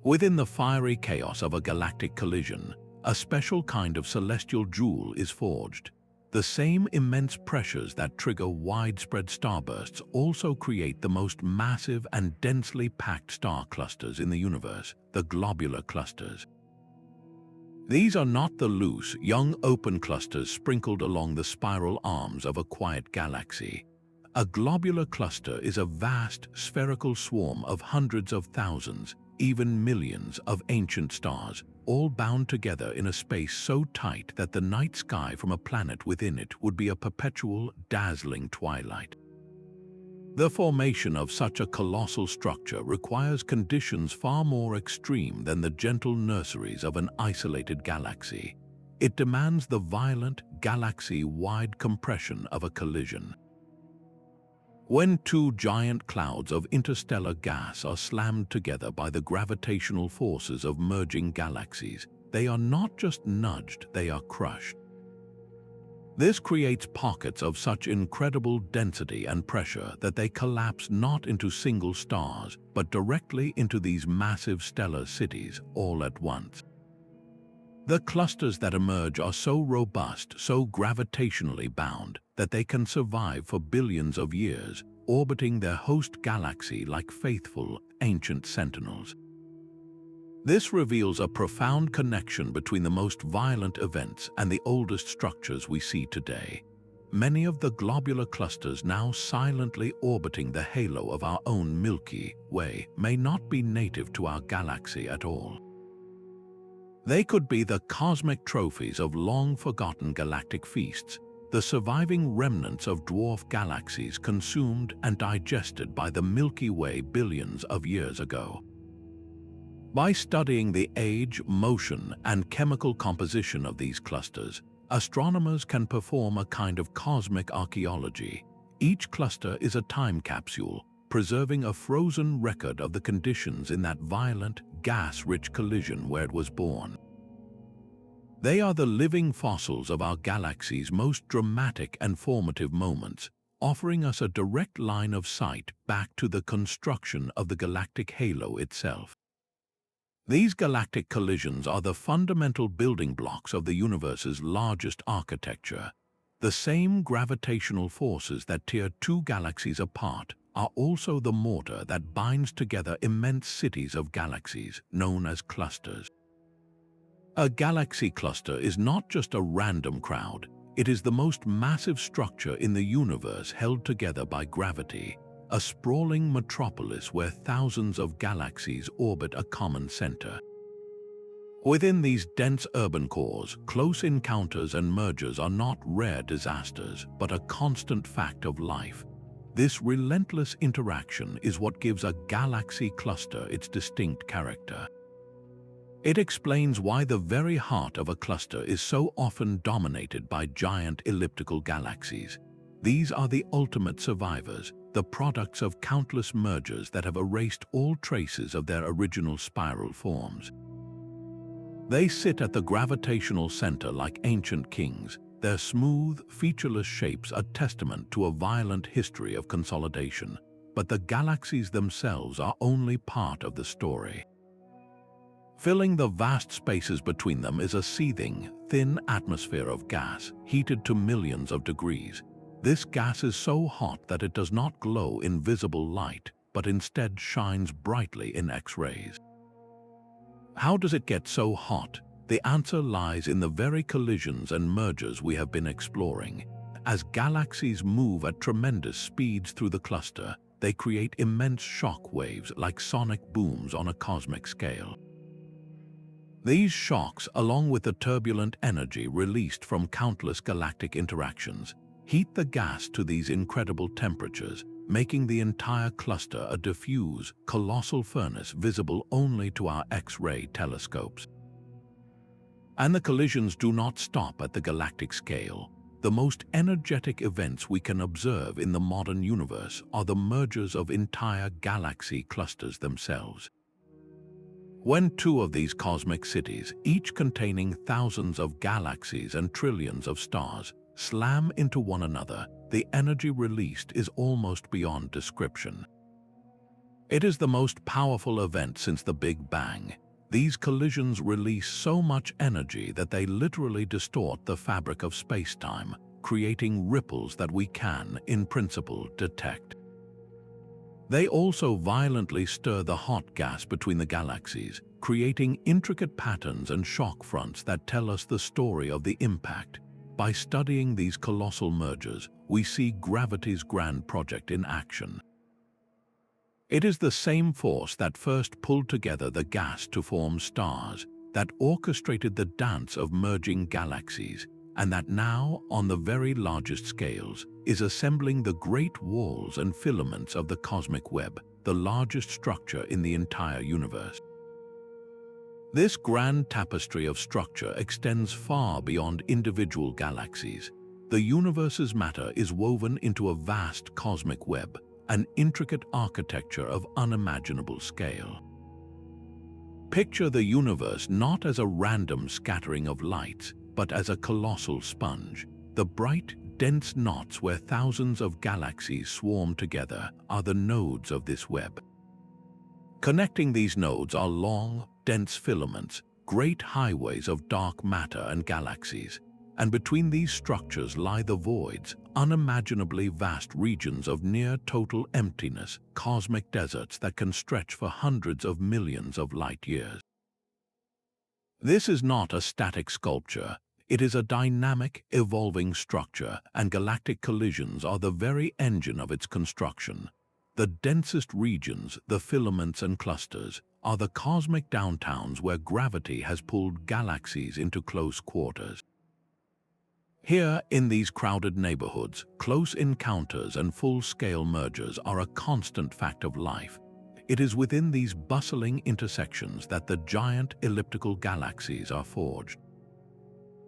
Within the fiery chaos of a galactic collision, a special kind of celestial jewel is forged. The same immense pressures that trigger widespread starbursts also create the most massive and densely packed star clusters in the universe, the globular clusters. These are not the loose, young open clusters sprinkled along the spiral arms of a quiet galaxy. A globular cluster is a vast, spherical swarm of hundreds of thousands, even millions of ancient stars, all bound together in a space so tight that the night sky from a planet within it would be a perpetual, dazzling twilight. The formation of such a colossal structure requires conditions far more extreme than the gentle nurseries of an isolated galaxy. It demands the violent, galaxy-wide compression of a collision. When two giant clouds of interstellar gas are slammed together by the gravitational forces of merging galaxies, they are not just nudged, they are crushed. This creates pockets of such incredible density and pressure that they collapse not into single stars, but directly into these massive stellar cities all at once. The clusters that emerge are so robust, so gravitationally bound, that they can survive for billions of years, orbiting their host galaxy like faithful, ancient sentinels. This reveals a profound connection between the most violent events and the oldest structures we see today. Many of the globular clusters now silently orbiting the halo of our own Milky Way may not be native to our galaxy at all. They could be the cosmic trophies of long-forgotten galactic feasts, the surviving remnants of dwarf galaxies consumed and digested by the Milky Way billions of years ago. By studying the age, motion, and chemical composition of these clusters, astronomers can perform a kind of cosmic archaeology. Each cluster is a time capsule, preserving a frozen record of the conditions in that violent, gas-rich collision where it was born. They are the living fossils of our galaxy's most dramatic and formative moments, offering us a direct line of sight back to the construction of the galactic halo itself. These galactic collisions are the fundamental building blocks of the universe's largest architecture. The same gravitational forces that tear two galaxies apart are also the mortar that binds together immense cities of galaxies, known as clusters. A galaxy cluster is not just a random crowd, it is the most massive structure in the universe held together by gravity, a sprawling metropolis where thousands of galaxies orbit a common center. Within these dense urban cores, close encounters and mergers are not rare disasters, but a constant fact of life. This relentless interaction is what gives a galaxy cluster its distinct character. It explains why the very heart of a cluster is so often dominated by giant elliptical galaxies. These are the ultimate survivors, the products of countless mergers that have erased all traces of their original spiral forms. They sit at the gravitational center like ancient kings, their smooth, featureless shapes a testament to a violent history of consolidation. But the galaxies themselves are only part of the story. Filling the vast spaces between them is a seething, thin atmosphere of gas, heated to millions of degrees. This gas is so hot that it does not glow in visible light, but instead shines brightly in X-rays. How does it get so hot? The answer lies in the very collisions and mergers we have been exploring. As galaxies move at tremendous speeds through the cluster, they create immense shock waves like sonic booms on a cosmic scale. These shocks, along with the turbulent energy released from countless galactic interactions, heat the gas to these incredible temperatures, making the entire cluster a diffuse, colossal furnace visible only to our X-ray telescopes. And the collisions do not stop at the galactic scale. The most energetic events we can observe in the modern universe are the mergers of entire galaxy clusters themselves. When two of these cosmic cities, each containing thousands of galaxies and trillions of stars, slam into one another, the energy released is almost beyond description. It is the most powerful event since the Big Bang. These collisions release so much energy that they literally distort the fabric of space-time, creating ripples that we can, in principle, detect. They also violently stir the hot gas between the galaxies, creating intricate patterns and shock fronts that tell us the story of the impact. By studying these colossal mergers, we see gravity's grand project in action. It is the same force that first pulled together the gas to form stars, that orchestrated the dance of merging galaxies, and that now, on the very largest scales, is assembling the great walls and filaments of the cosmic web, the largest structure in the entire universe. This grand tapestry of structure extends far beyond individual galaxies. The universe's matter is woven into a vast cosmic web, an intricate architecture of unimaginable scale. Picture the universe not as a random scattering of lights, but as a colossal sponge. The bright, dense knots where thousands of galaxies swarm together are the nodes of this web. Connecting these nodes are long, dense filaments, great highways of dark matter and galaxies, and between these structures lie the voids, unimaginably vast regions of near-total emptiness, cosmic deserts that can stretch for hundreds of millions of light-years. This is not a static sculpture. It is a dynamic, evolving structure, and galactic collisions are the very engine of its construction. The densest regions, the filaments and clusters, are the cosmic downtowns where gravity has pulled galaxies into close quarters. Here, in these crowded neighborhoods, close encounters and full-scale mergers are a constant fact of life. It is within these bustling intersections that the giant elliptical galaxies are forged.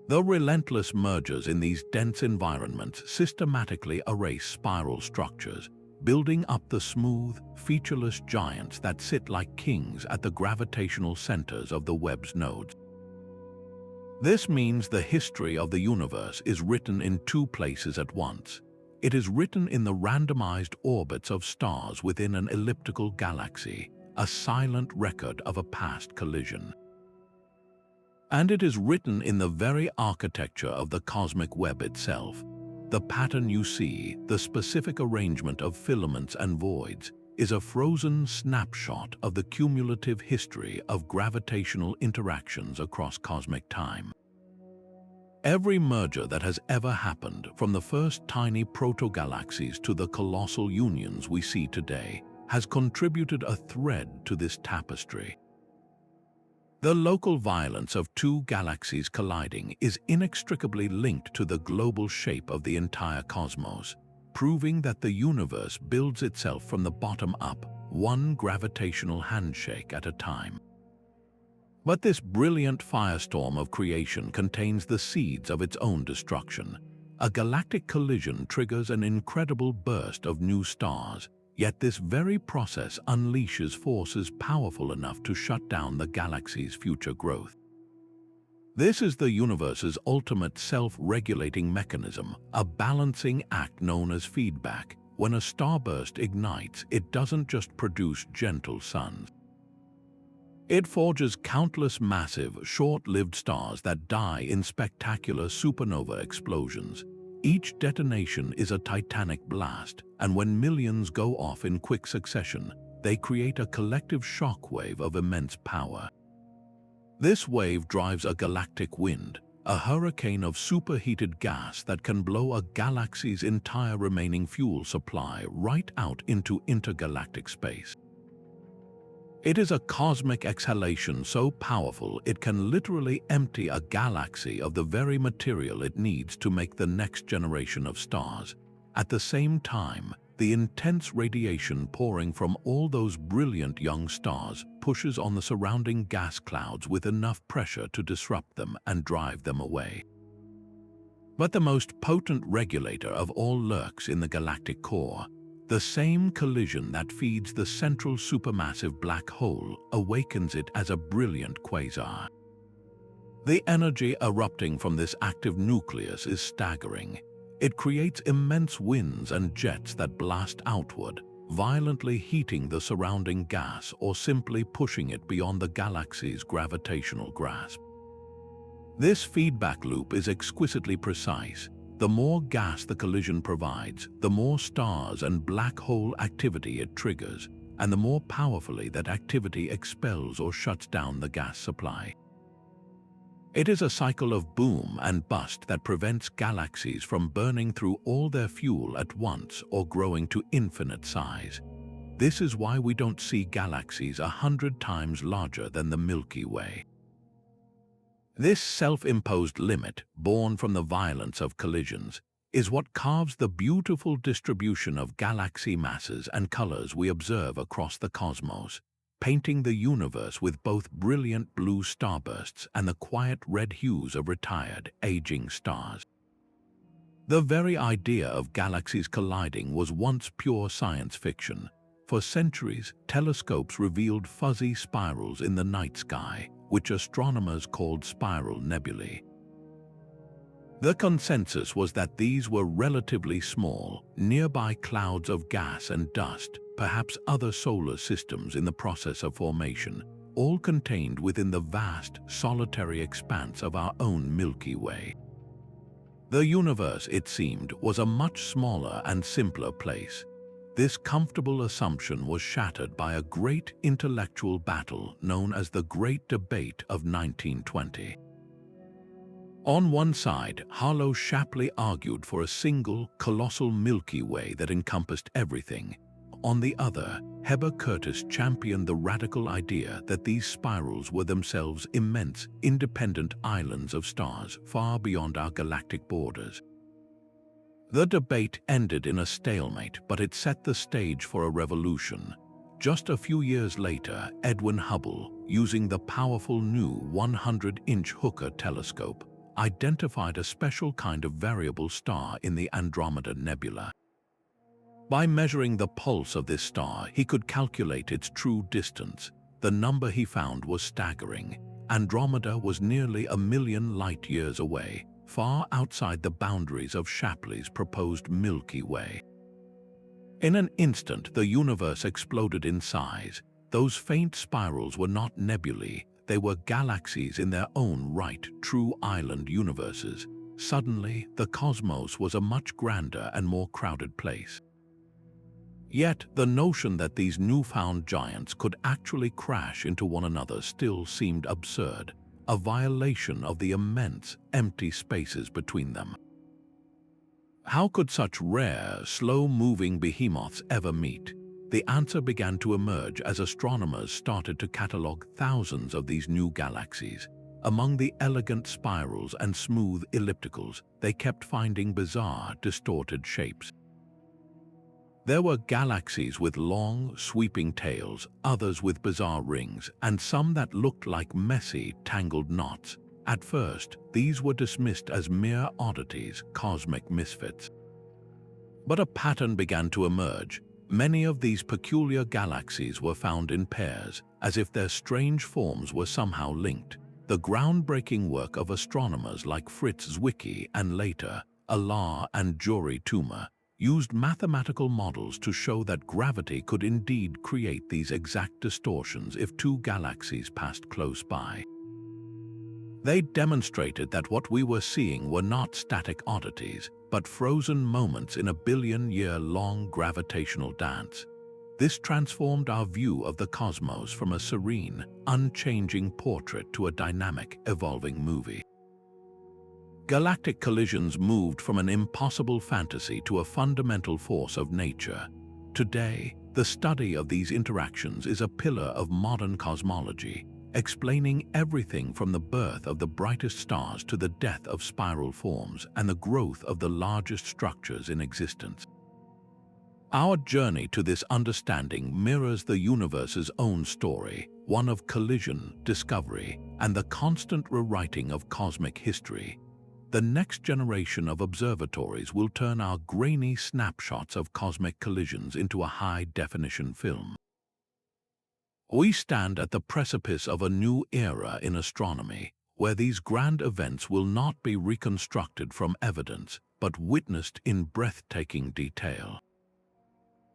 The relentless mergers in these dense environments systematically erase spiral structures, building up the smooth, featureless giants that sit like kings at the gravitational centers of the web's nodes. This means the history of the universe is written in two places at once. It is written in the randomized orbits of stars within an elliptical galaxy, a silent record of a past collision. And it is written in the very architecture of the cosmic web itself. The pattern you see, the specific arrangement of filaments and voids, is a frozen snapshot of the cumulative history of gravitational interactions across cosmic time. Every merger that has ever happened, from the first tiny proto-galaxies to the colossal unions we see today, has contributed a thread to this tapestry. The local violence of two galaxies colliding is inextricably linked to the global shape of the entire cosmos, proving that the universe builds itself from the bottom up, one gravitational handshake at a time. But this brilliant firestorm of creation contains the seeds of its own destruction. A galactic collision triggers an incredible burst of new stars, yet this very process unleashes forces powerful enough to shut down the galaxy's future growth. This is the universe's ultimate self-regulating mechanism, a balancing act known as feedback. When a starburst ignites, it doesn't just produce gentle suns. It forges countless massive, short-lived stars that die in spectacular supernova explosions. Each detonation is a titanic blast, and when millions go off in quick succession, they create a collective shockwave of immense power. This wave drives a galactic wind, a hurricane of superheated gas that can blow a galaxy's entire remaining fuel supply right out into intergalactic space. It is a cosmic exhalation so powerful it can literally empty a galaxy of the very material it needs to make the next generation of stars. At the same time, the intense radiation pouring from all those brilliant young stars pushes on the surrounding gas clouds with enough pressure to disrupt them and drive them away. But the most potent regulator of all lurks in the galactic core. The same collision that feeds the central supermassive black hole awakens it as a brilliant quasar. The energy erupting from this active nucleus is staggering. It creates immense winds and jets that blast outward, violently heating the surrounding gas or simply pushing it beyond the galaxy's gravitational grasp. This feedback loop is exquisitely precise. The more gas the collision provides, the more stars and black hole activity it triggers, and the more powerfully that activity expels or shuts down the gas supply. It is a cycle of boom and bust that prevents galaxies from burning through all their fuel at once or growing to infinite size. This is why we don't see galaxies 100 times larger than the Milky Way. This self-imposed limit, born from the violence of collisions, is what carves the beautiful distribution of galaxy masses and colors we observe across the cosmos, painting the universe with both brilliant blue starbursts and the quiet red hues of retired, aging stars. The very idea of galaxies colliding was once pure science fiction. For centuries, telescopes revealed fuzzy spirals in the night sky, which astronomers called spiral nebulae. The consensus was that these were relatively small, nearby clouds of gas and dust, perhaps other solar systems in the process of formation, all contained within the vast, solitary expanse of our own Milky Way. The universe, it seemed, was a much smaller and simpler place. This comfortable assumption was shattered by a great intellectual battle known as the Great Debate of 1920. On one side, Harlow Shapley argued for a single, colossal Milky Way that encompassed everything. On the other, Heber Curtis championed the radical idea that these spirals were themselves immense, independent islands of stars far beyond our galactic borders. The debate ended in a stalemate, but it set the stage for a revolution. Just a few years later, Edwin Hubble, using the powerful new 100-inch Hooker telescope, identified a special kind of variable star in the Andromeda Nebula. By measuring the pulse of this star, he could calculate its true distance. The number he found was staggering. Andromeda was nearly 1 million light-years away, far outside the boundaries of Shapley's proposed Milky Way. In an instant, the universe exploded in size. Those faint spirals were not nebulae, they were galaxies in their own right, true island universes. Suddenly, the cosmos was a much grander and more crowded place. Yet, the notion that these newfound giants could actually crash into one another still seemed absurd, a violation of the immense, empty spaces between them. How could such rare, slow-moving behemoths ever meet? The answer began to emerge as astronomers started to catalogue thousands of these new galaxies. Among the elegant spirals and smooth ellipticals, they kept finding bizarre, distorted shapes. There were galaxies with long, sweeping tails, others with bizarre rings, and some that looked like messy, tangled knots. At first, these were dismissed as mere oddities, cosmic misfits. But a pattern began to emerge. Many of these peculiar galaxies were found in pairs, as if their strange forms were somehow linked. The groundbreaking work of astronomers like Fritz Zwicky and later, Allard and Jory Toomer, used mathematical models to show that gravity could indeed create these exact distortions if two galaxies passed close by. They demonstrated that what we were seeing were not static oddities, but frozen moments in a billion-year-long gravitational dance. This transformed our view of the cosmos from a serene, unchanging portrait to a dynamic, evolving movie. Galactic collisions moved from an impossible fantasy to a fundamental force of nature. Today, the study of these interactions is a pillar of modern cosmology, explaining everything from the birth of the brightest stars to the death of spiral forms and the growth of the largest structures in existence. Our journey to this understanding mirrors the universe's own story, one of collision, discovery, and the constant rewriting of cosmic history. The next generation of observatories will turn our grainy snapshots of cosmic collisions into a high-definition film. We stand at the precipice of a new era in astronomy, where these grand events will not be reconstructed from evidence, but witnessed in breathtaking detail.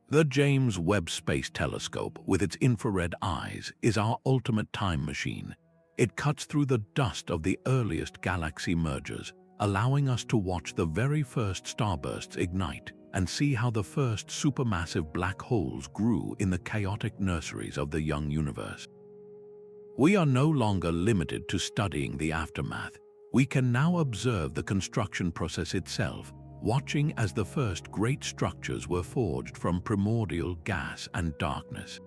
The James Webb Space Telescope, with its infrared eyes, is our ultimate time machine. It cuts through the dust of the earliest galaxy mergers, allowing us to watch the very first starbursts ignite and see how the first supermassive black holes grew in the chaotic nurseries of the young universe. We are no longer limited to studying the aftermath. We can now observe the construction process itself, watching as the first great structures were forged from primordial gas and darkness.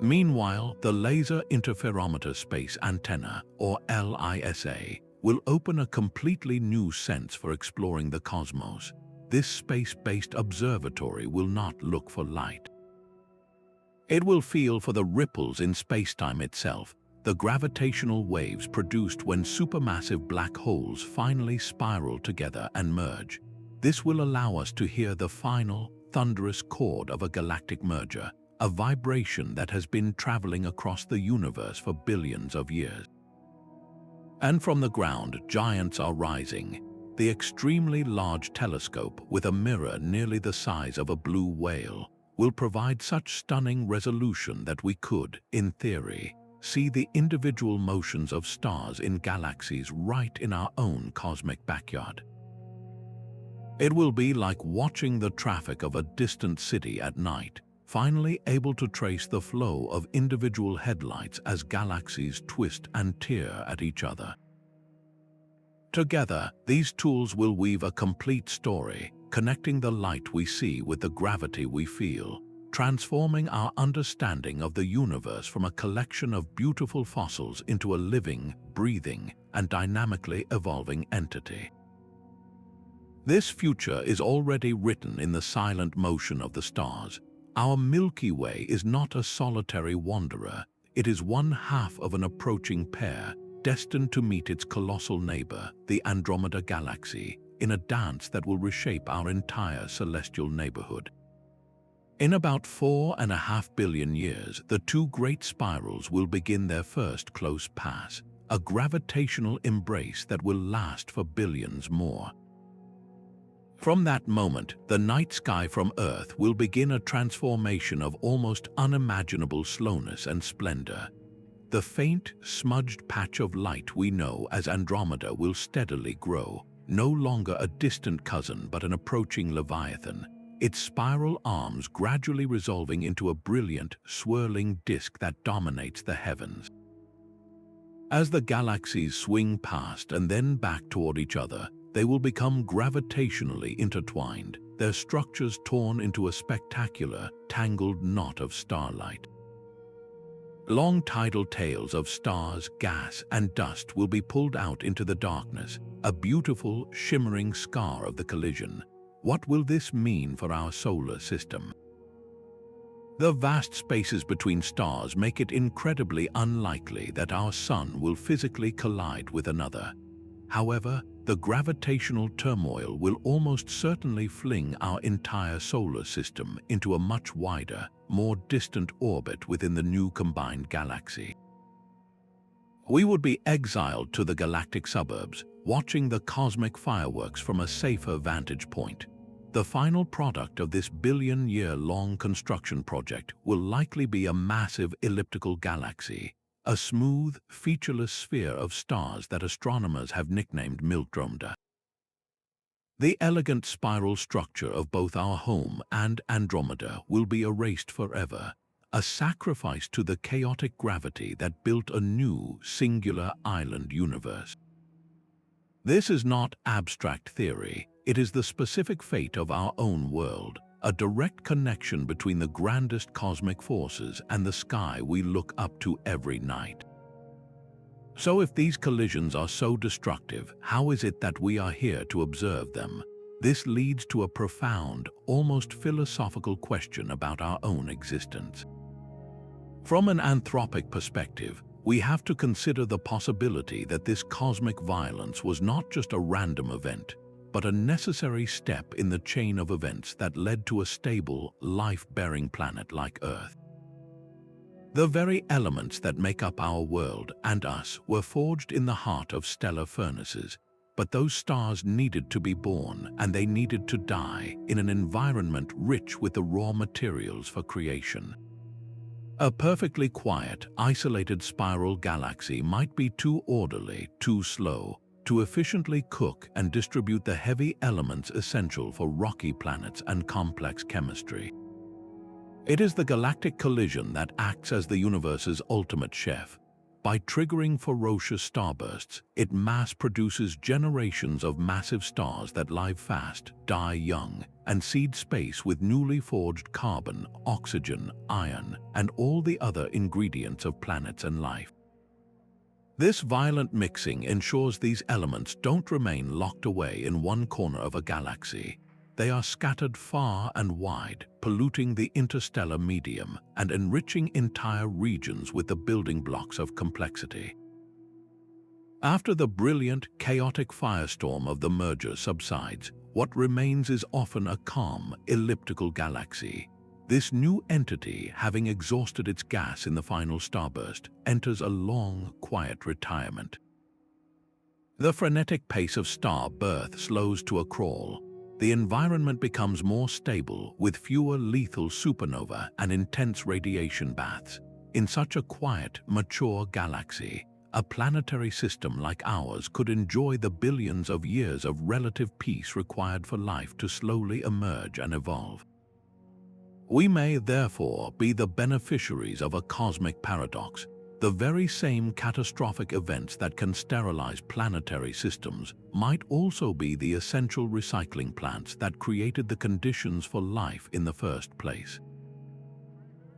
Meanwhile, the Laser Interferometer Space Antenna, or LISA, will open a completely new sense for exploring the cosmos. This space-based observatory will not look for light. It will feel for the ripples in spacetime itself, the gravitational waves produced when supermassive black holes finally spiral together and merge. This will allow us to hear the final, thunderous chord of a galactic merger, a vibration that has been traveling across the universe for billions of years. And from the ground, giants are rising. The extremely large telescope, with a mirror nearly the size of a blue whale, will provide such stunning resolution that we could, in theory, see the individual motions of stars in galaxies right in our own cosmic backyard. It will be like watching the traffic of a distant city at night, finally able to trace the flow of individual headlights as galaxies twist and tear at each other. Together, these tools will weave a complete story, connecting the light we see with the gravity we feel, transforming our understanding of the universe from a collection of beautiful fossils into a living, breathing, and dynamically evolving entity. This future is already written in the silent motion of the stars. Our Milky Way is not a solitary wanderer. It is one half of an approaching pair, destined to meet its colossal neighbor, the Andromeda Galaxy, in a dance that will reshape our entire celestial neighborhood. In about 4.5 billion years, the two great spirals will begin their first close pass, a gravitational embrace that will last for billions more. From that moment, the night sky from Earth will begin a transformation of almost unimaginable slowness and splendor. The faint, smudged patch of light we know as Andromeda will steadily grow, no longer a distant cousin but an approaching Leviathan, its spiral arms gradually resolving into a brilliant, swirling disk that dominates the heavens. As the galaxies swing past and then back toward each other, they will become gravitationally intertwined, their structures torn into a spectacular, tangled knot of starlight. Long tidal tails of stars, gas, and dust will be pulled out into the darkness, a beautiful, shimmering scar of the collision. What will this mean for our solar system? The vast spaces between stars make it incredibly unlikely that our sun will physically collide with another. However, the gravitational turmoil will almost certainly fling our entire solar system into a much wider, more distant orbit within the new combined galaxy. We would be exiled to the galactic suburbs, watching the cosmic fireworks from a safer vantage point. The final product of this billion-year-long construction project will likely be a massive elliptical galaxy, a smooth, featureless sphere of stars that astronomers have nicknamed Andromeda. The elegant spiral structure of both our home and Andromeda will be erased forever, a sacrifice to the chaotic gravity that built a new, singular island universe. This is not abstract theory, it is the specific fate of our own world, a direct connection between the grandest cosmic forces and the sky we look up to every night. So if these collisions are so destructive, how is it that we are here to observe them? This leads to a profound, almost philosophical question about our own existence. From an anthropic perspective, we have to consider the possibility that this cosmic violence was not just a random event, but a necessary step in the chain of events that led to a stable, life-bearing planet like Earth. The very elements that make up our world and us were forged in the heart of stellar furnaces, but those stars needed to be born and they needed to die in an environment rich with the raw materials for creation. A perfectly quiet, isolated spiral galaxy might be too orderly, too slow, to efficiently cook and distribute the heavy elements essential for rocky planets and complex chemistry. It is the galactic collision that acts as the universe's ultimate chef. By triggering ferocious starbursts, it mass-produces generations of massive stars that live fast, die young, and seed space with newly forged carbon, oxygen, iron, and all the other ingredients of planets and life. This violent mixing ensures these elements don't remain locked away in one corner of a galaxy. They are scattered far and wide, polluting the interstellar medium and enriching entire regions with the building blocks of complexity. After the brilliant, chaotic firestorm of the merger subsides, what remains is often a calm, elliptical galaxy. This new entity, having exhausted its gas in the final starburst, enters a long, quiet retirement. The frenetic pace of star birth slows to a crawl. The environment becomes more stable, with fewer lethal supernova and intense radiation baths. In such a quiet, mature galaxy, a planetary system like ours could enjoy the billions of years of relative peace required for life to slowly emerge and evolve. We may, therefore, be the beneficiaries of a cosmic paradox. The very same catastrophic events that can sterilize planetary systems might also be the essential recycling plants that created the conditions for life in the first place.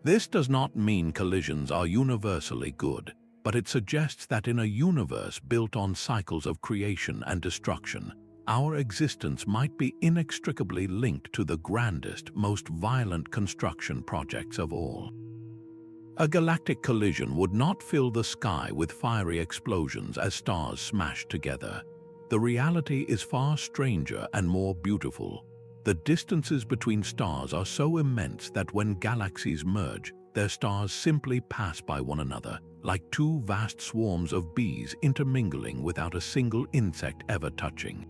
This does not mean collisions are universally good, but it suggests that in a universe built on cycles of creation and destruction, our existence might be inextricably linked to the grandest, most violent construction projects of all. A galactic collision would not fill the sky with fiery explosions as stars smash together. The reality is far stranger and more beautiful. The distances between stars are so immense that when galaxies merge, their stars simply pass by one another, like two vast swarms of bees intermingling without a single insect ever touching.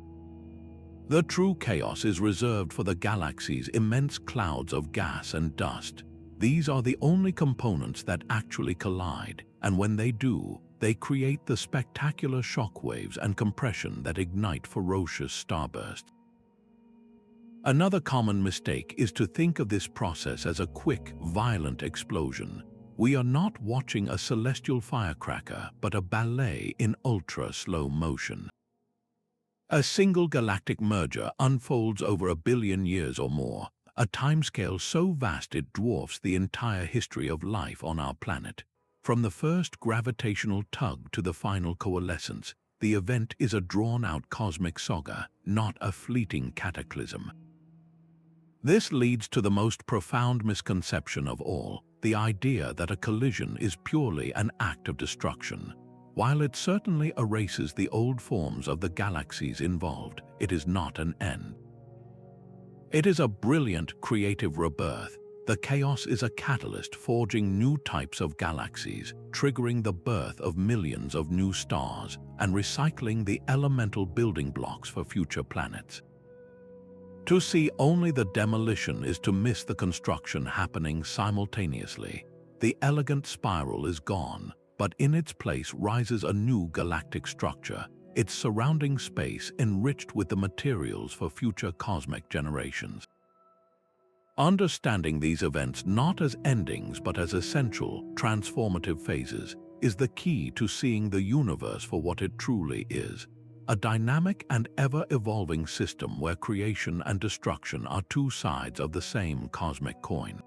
The true chaos is reserved for the galaxy's immense clouds of gas and dust. These are the only components that actually collide, and when they do, they create the spectacular shockwaves and compression that ignite ferocious starbursts. Another common mistake is to think of this process as a quick, violent explosion. We are not watching a celestial firecracker, but a ballet in ultra-slow motion. A single galactic merger unfolds over 1 billion years or more, a timescale so vast it dwarfs the entire history of life on our planet. From the first gravitational tug to the final coalescence, the event is a drawn-out cosmic saga, not a fleeting cataclysm. This leads to the most profound misconception of all, the idea that a collision is purely an act of destruction. While it certainly erases the old forms of the galaxies involved, it is not an end. It is a brilliant, creative rebirth. The chaos is a catalyst forging new types of galaxies, triggering the birth of millions of new stars, and recycling the elemental building blocks for future planets. To see only the demolition is to miss the construction happening simultaneously. The elegant spiral is gone, but in its place rises a new galactic structure, its surrounding space enriched with the materials for future cosmic generations. Understanding these events not as endings but as essential, transformative phases is the key to seeing the universe for what it truly is. a dynamic and ever-evolving system where creation and destruction are two sides of the same cosmic coin.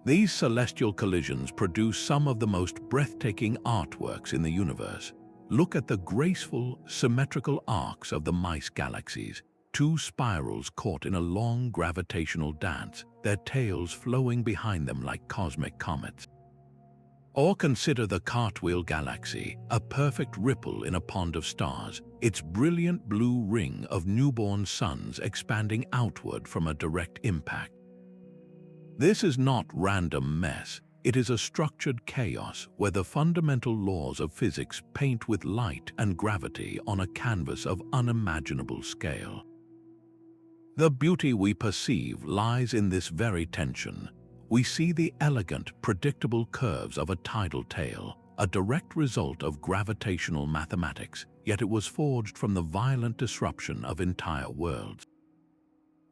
These celestial collisions produce some of the most breathtaking artworks in the universe. Look at the graceful, symmetrical arcs of the mice galaxies, two spirals caught in a long gravitational dance, their tails flowing behind them like cosmic comets. Or consider the Cartwheel Galaxy, a perfect ripple in a pond of stars, its brilliant blue ring of newborn suns expanding outward from a direct impact. This is not random mess. It is a structured chaos where the fundamental laws of physics paint with light and gravity on a canvas of unimaginable scale. The beauty we perceive lies in this very tension. We see the elegant, predictable curves of a tidal tail, a direct result of gravitational mathematics, yet it was forged from the violent disruption of entire worlds.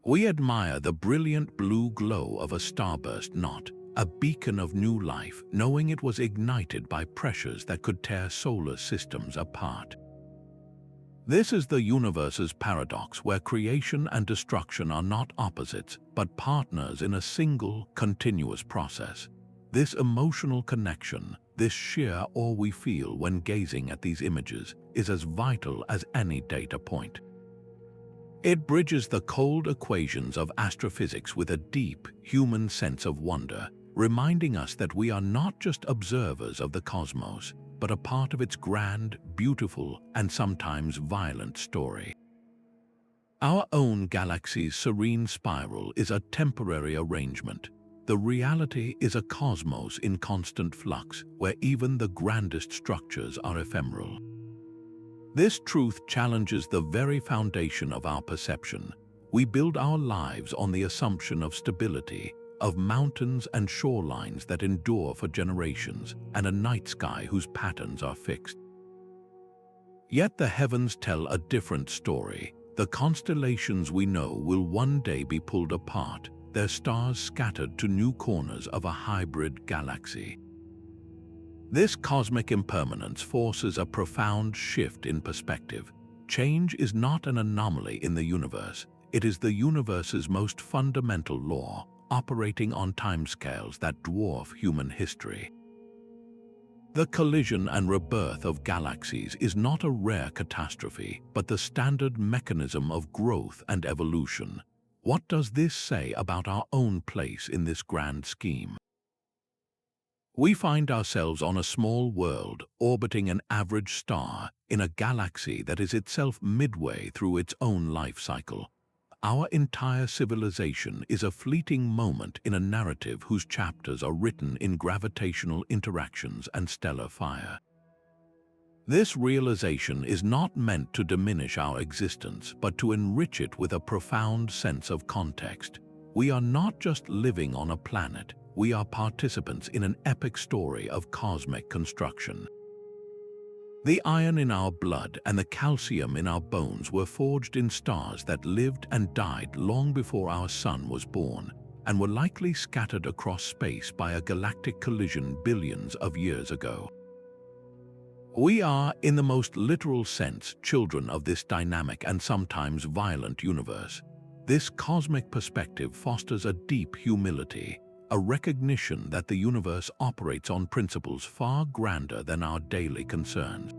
We admire the brilliant blue glow of a starburst knot, a beacon of new life, knowing it was ignited by pressures that could tear solar systems apart. This is the universe's paradox, where creation and destruction are not opposites, but partners in a single, continuous process. This emotional connection, this sheer awe we feel when gazing at these images, is as vital as any data point. It bridges the cold equations of astrophysics with a deep, human sense of wonder, reminding us that we are not just observers of the cosmos, but a part of its grand, beautiful, and sometimes violent story. Our own galaxy's serene spiral is a temporary arrangement. The reality is a cosmos in constant flux, where even the grandest structures are ephemeral. This truth challenges the very foundation of our perception. We build our lives on the assumption of stability, of mountains and shorelines that endure for generations, and a night sky whose patterns are fixed. Yet the heavens tell a different story. The constellations we know will one day be pulled apart, their stars scattered to new corners of a hybrid galaxy. This cosmic impermanence forces a profound shift in perspective. Change is not an anomaly in the universe. It is the universe's most fundamental law, operating on timescales that dwarf human history. The collision and rebirth of galaxies is not a rare catastrophe, but the standard mechanism of growth and evolution. What does this say about our own place in this grand scheme? We find ourselves on a small world orbiting an average star in a galaxy that is itself midway through its own life cycle. Our entire civilization is a fleeting moment in a narrative whose chapters are written in gravitational interactions and stellar fire. This realization is not meant to diminish our existence, but to enrich it with a profound sense of context. We are not just living on a planet, we are participants in an epic story of cosmic construction. The iron in our blood and the calcium in our bones were forged in stars that lived and died long before our sun was born, and were likely scattered across space by a galactic collision billions of years ago. We are, in the most literal sense, children of this dynamic and sometimes violent universe. This cosmic perspective fosters a deep humility, a recognition that the universe operates on principles far grander than our daily concerns.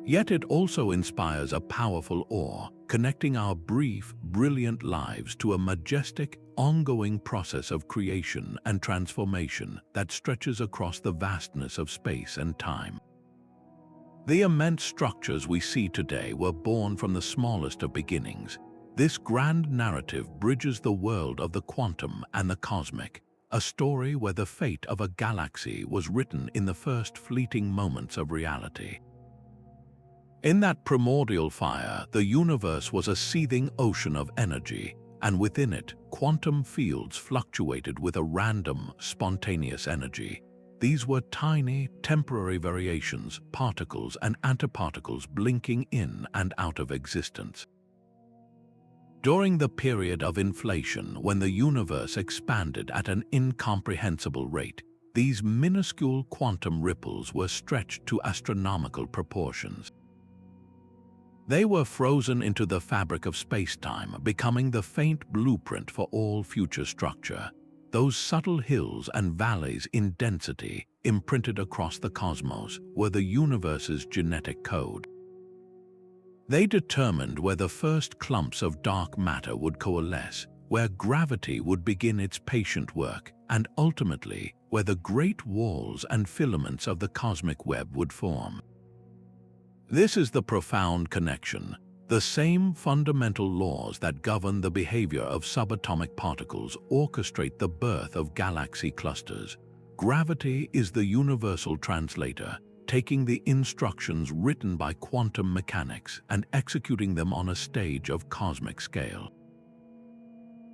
Yet it also inspires a powerful awe, connecting our brief, brilliant lives to a majestic, ongoing process of creation and transformation that stretches across the vastness of space and time. The immense structures we see today were born from the smallest of beginnings. This grand narrative bridges the world of the quantum and the cosmic, a story where the fate of a galaxy was written in the first fleeting moments of reality. In that primordial fire, the universe was a seething ocean of energy, and within it, quantum fields fluctuated with a random, spontaneous energy. These were tiny, temporary variations, particles and antiparticles blinking in and out of existence. During the period of inflation, when the universe expanded at an incomprehensible rate, these minuscule quantum ripples were stretched to astronomical proportions. They were frozen into the fabric of space-time, becoming the faint blueprint for all future structure. Those subtle hills and valleys in density, imprinted across the cosmos, were the universe's genetic code. They determined where the first clumps of dark matter would coalesce, where gravity would begin its patient work, and ultimately, where the great walls and filaments of the cosmic web would form. This is the profound connection. The same fundamental laws that govern the behavior of subatomic particles orchestrate the birth of galaxy clusters. Gravity is the universal translator, taking the instructions written by quantum mechanics and executing them on a stage of cosmic scale.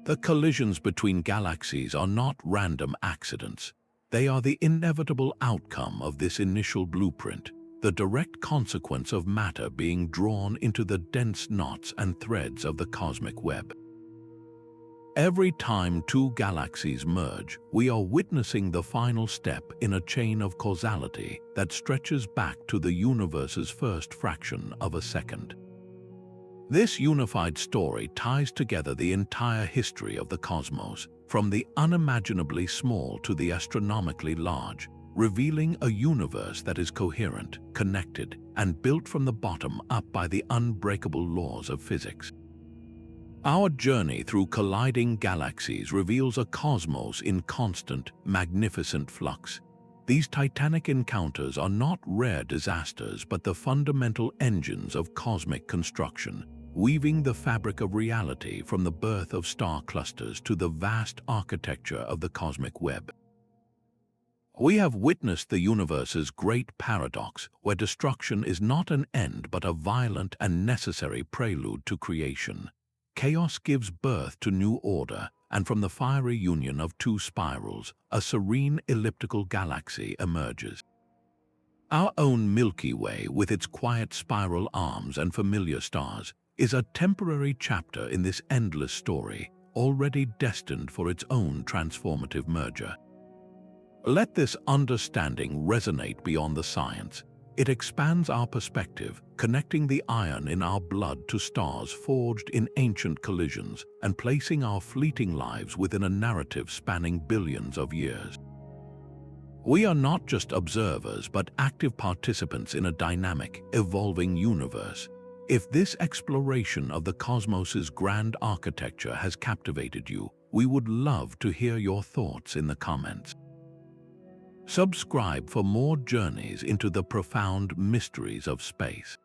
The collisions between galaxies are not random accidents. They are the inevitable outcome of this initial blueprint, the direct consequence of matter being drawn into the dense knots and threads of the cosmic web. Every time two galaxies merge, we are witnessing the final step in a chain of causality that stretches back to the universe's first fraction of a second. This unified story ties together the entire history of the cosmos, from the unimaginably small to the astronomically large, revealing a universe that is coherent, connected, and built from the bottom up by the unbreakable laws of physics. Our journey through colliding galaxies reveals a cosmos in constant, magnificent flux. These titanic encounters are not rare disasters but the fundamental engines of cosmic construction, weaving the fabric of reality from the birth of star clusters to the vast architecture of the cosmic web. We have witnessed the universe's great paradox, where destruction is not an end but a violent and necessary prelude to creation. Chaos gives birth to new order, and from the fiery union of two spirals, a serene elliptical galaxy emerges. Our own Milky Way, with its quiet spiral arms and familiar stars, is a temporary chapter in this endless story, already destined for its own transformative merger. Let this understanding resonate beyond the science. It expands our perspective, connecting the iron in our blood to stars forged in ancient collisions and placing our fleeting lives within a narrative spanning billions of years. We are not just observers but active participants in a dynamic, evolving universe. If this exploration of the cosmos's grand architecture has captivated you, we would love to hear your thoughts in the comments. Subscribe for more journeys into the profound mysteries of space.